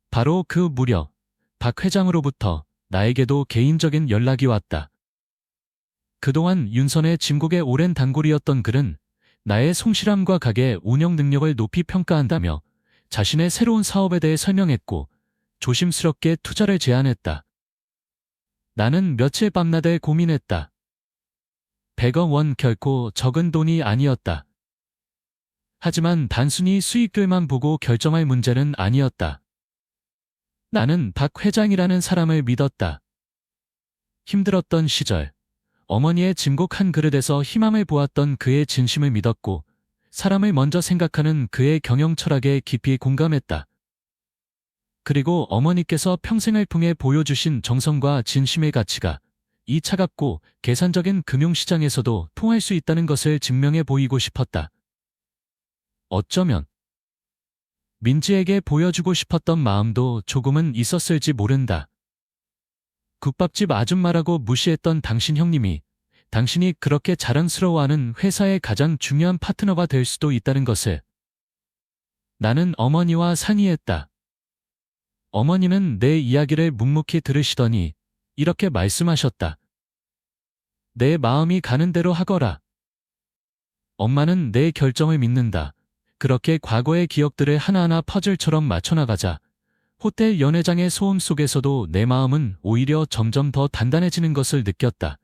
바로 그 무렵 박 회장으로부터 나에게도 개인적인 연락이 왔다. 그동안 윤선의 짐국의 오랜 단골이었던 그는 나의 성실함과 가게 운영 능력을 높이 평가한다며 자신의 새로운 사업에 대해 설명했고 조심스럽게 투자를 제안했다. 나는 며칠 밤낮에 고민했다. 100억 원 결코 적은 돈이 아니었다. 하지만 단순히 수익들만 보고 결정할 문제는 아니었다. 나는 박 회장이라는 사람을 믿었다. 힘들었던 시절, 어머니의 짐곡 한 그릇에서 희망을 보았던 그의 진심을 믿었고, 사람을 먼저 생각하는 그의 경영 철학에 깊이 공감했다. 그리고 어머니께서 평생을 통해 보여주신 정성과 진심의 가치가 이 차갑고 계산적인 금융시장에서도 통할 수 있다는 것을 증명해 보이고 싶었다. 어쩌면 민지에게 보여주고 싶었던 마음도 조금은 있었을지 모른다. 국밥집 아줌마라고 무시했던 당신 형님이 당신이 그렇게 자랑스러워하는 회사의 가장 중요한 파트너가 될 수도 있다는 것을. 나는 어머니와 상의했다. 어머니는 내 이야기를 묵묵히 들으시더니 이렇게 말씀하셨다. 내 마음이 가는 대로 하거라. 엄마는 내 결정을 믿는다. 그렇게 과거의 기억들을 하나하나 퍼즐처럼 맞춰나가자 호텔 연회장의 소음 속에서도 내 마음은 오히려 점점 더 단단해지는 것을 느꼈다.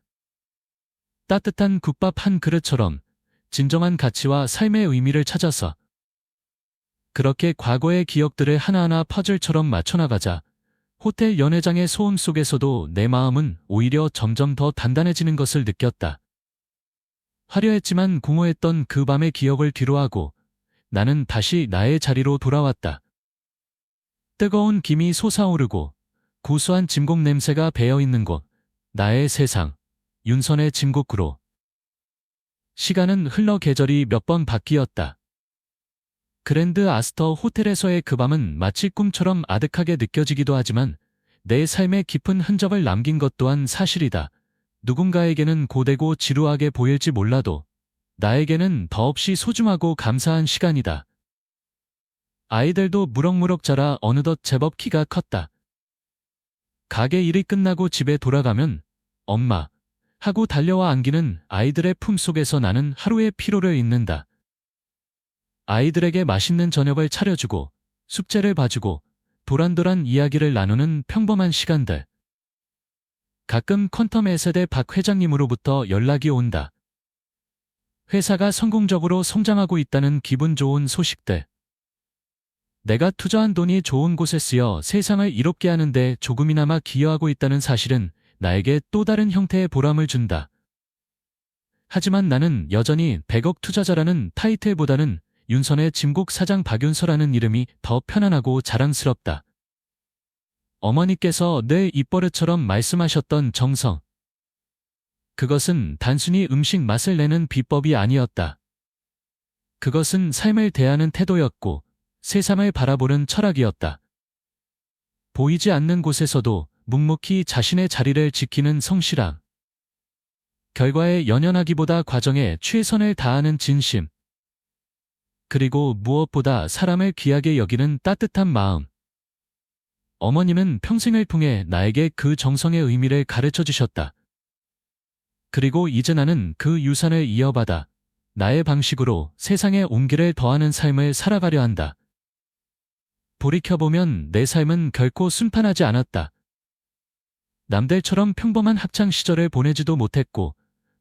따뜻한 국밥 한 그릇처럼 진정한 가치와 삶의 의미를 찾아서 그렇게 과거의 기억들을 하나하나 퍼즐처럼 맞춰나가자 호텔 연회장의 소음 속에서도 내 마음은 오히려 점점 더 단단해지는 것을 느꼈다. 화려했지만 공허했던 그 밤의 기억을 뒤로하고 나는 다시 나의 자리로 돌아왔다. 뜨거운 김이 솟아오르고 고소한 진곡 냄새가 배어있는 곳, 나의 세상, 윤선의 진곡구로. 시간은 흘러 계절이 몇 번 바뀌었다. 그랜드 아스터 호텔에서의 그 밤은 마치 꿈처럼 아득하게 느껴지기도 하지만 내 삶에 깊은 흔적을 남긴 것 또한 사실이다. 누군가에게는 고되고 지루하게 보일지 몰라도 나에게는 더없이 소중하고 감사한 시간이다. 아이들도 무럭무럭 자라 어느덧 제법 키가 컸다. 가게 일이 끝나고 집에 돌아가면 엄마 하고 달려와 안기는 아이들의 품속에서 나는 하루의 피로를 잊는다. 아이들에게 맛있는 저녁을 차려주고 숙제를 봐주고 도란도란 이야기를 나누는 평범한 시간들. 가끔 퀀텀 S대 박 회장님으로부터 연락이 온다. 회사가 성공적으로 성장하고 있다는 기분 좋은 소식들. 내가 투자한 돈이 좋은 곳에 쓰여 세상을 이롭게 하는데 조금이나마 기여하고 있다는 사실은 나에게 또 다른 형태의 보람을 준다. 하지만 나는 여전히 100억 투자자라는 타이틀보다는 윤선의 짐곡 사장 박윤서라는 이름이 더 편안하고 자랑스럽다. 어머니께서 늘 입버릇처럼 말씀하셨던 정성. 그것은 단순히 음식 맛을 내는 비법이 아니었다. 그것은 삶을 대하는 태도였고 세상을 바라보는 철학이었다. 보이지 않는 곳에서도 묵묵히 자신의 자리를 지키는 성실함. 결과에 연연하기보다 과정에 최선을 다하는 진심. 그리고 무엇보다 사람을 귀하게 여기는 따뜻한 마음. 어머님은 평생을 통해 나에게 그 정성의 의미를 가르쳐 주셨다. 그리고 이제 나는 그 유산을 이어받아 나의 방식으로 세상에 온기를 더하는 삶을 살아가려 한다. 돌이켜보면 내 삶은 결코 순탄하지 않았다. 남들처럼 평범한 학창 시절을 보내지도 못했고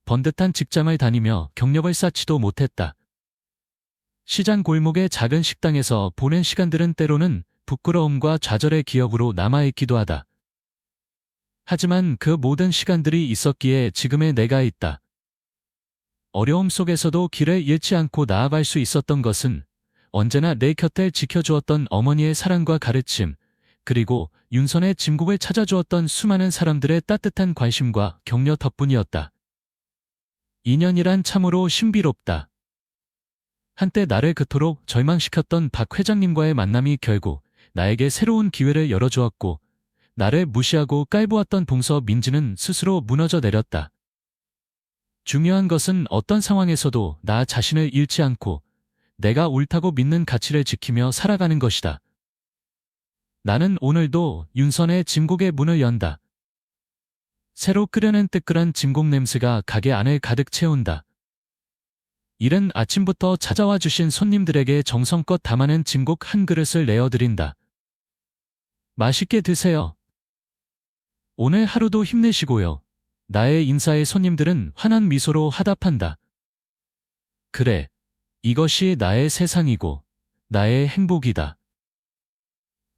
번듯한 직장을 다니며 경력을 쌓지도 못했다. 시장 골목의 작은 식당에서 보낸 시간들은 때로는 부끄러움과 좌절의 기억으로 남아있기도 하다. 하지만 그 모든 시간들이 있었기에 지금의 내가 있다. 어려움 속에서도 길을 잃지 않고 나아갈 수 있었던 것은 언제나 내 곁을 지켜주었던 어머니의 사랑과 가르침, 그리고 윤선의 짐곡을 찾아주었던 수많은 사람들의 따뜻한 관심과 격려 덕분이었다. 인연이란 참으로 신비롭다. 한때 나를 그토록 절망시켰던 박 회장님과의 만남이 결국 나에게 새로운 기회를 열어주었고 나를 무시하고 깔보았던 동서 민지는 스스로 무너져 내렸다. 중요한 것은 어떤 상황에서도 나 자신을 잃지 않고 내가 옳다고 믿는 가치를 지키며 살아가는 것이다. 나는 오늘도 윤선의 짐곡의 문을 연다. 새로 끓여낸 뜨끈한 진국 냄새가 가게 안을 가득 채운다. 이른 아침부터 찾아와 주신 손님들에게 정성껏 담아낸 진국 한 그릇을 내어드린다. 맛있게 드세요. 오늘 하루도 힘내시고요. 나의 인사에 손님들은 환한 미소로 화답한다. 그래, 이것이 나의 세상이고 나의 행복이다.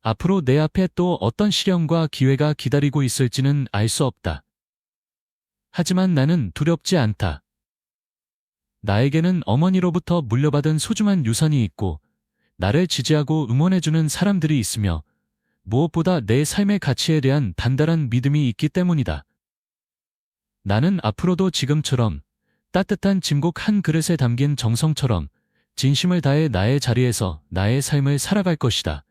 앞으로 내 앞에 또 어떤 시련과 기회가 기다리고 있을지는 알 수 없다. 하지만 나는 두렵지 않다. 나에게는 어머니로부터 물려받은 소중한 유산이 있고 나를 지지하고 응원해주는 사람들이 있으며 무엇보다 내 삶의 가치에 대한 단단한 믿음이 있기 때문이다. 나는 앞으로도 지금처럼 따뜻한 진국 한 그릇에 담긴 정성처럼 진심을 다해 나의 자리에서 나의 삶을 살아갈 것이다.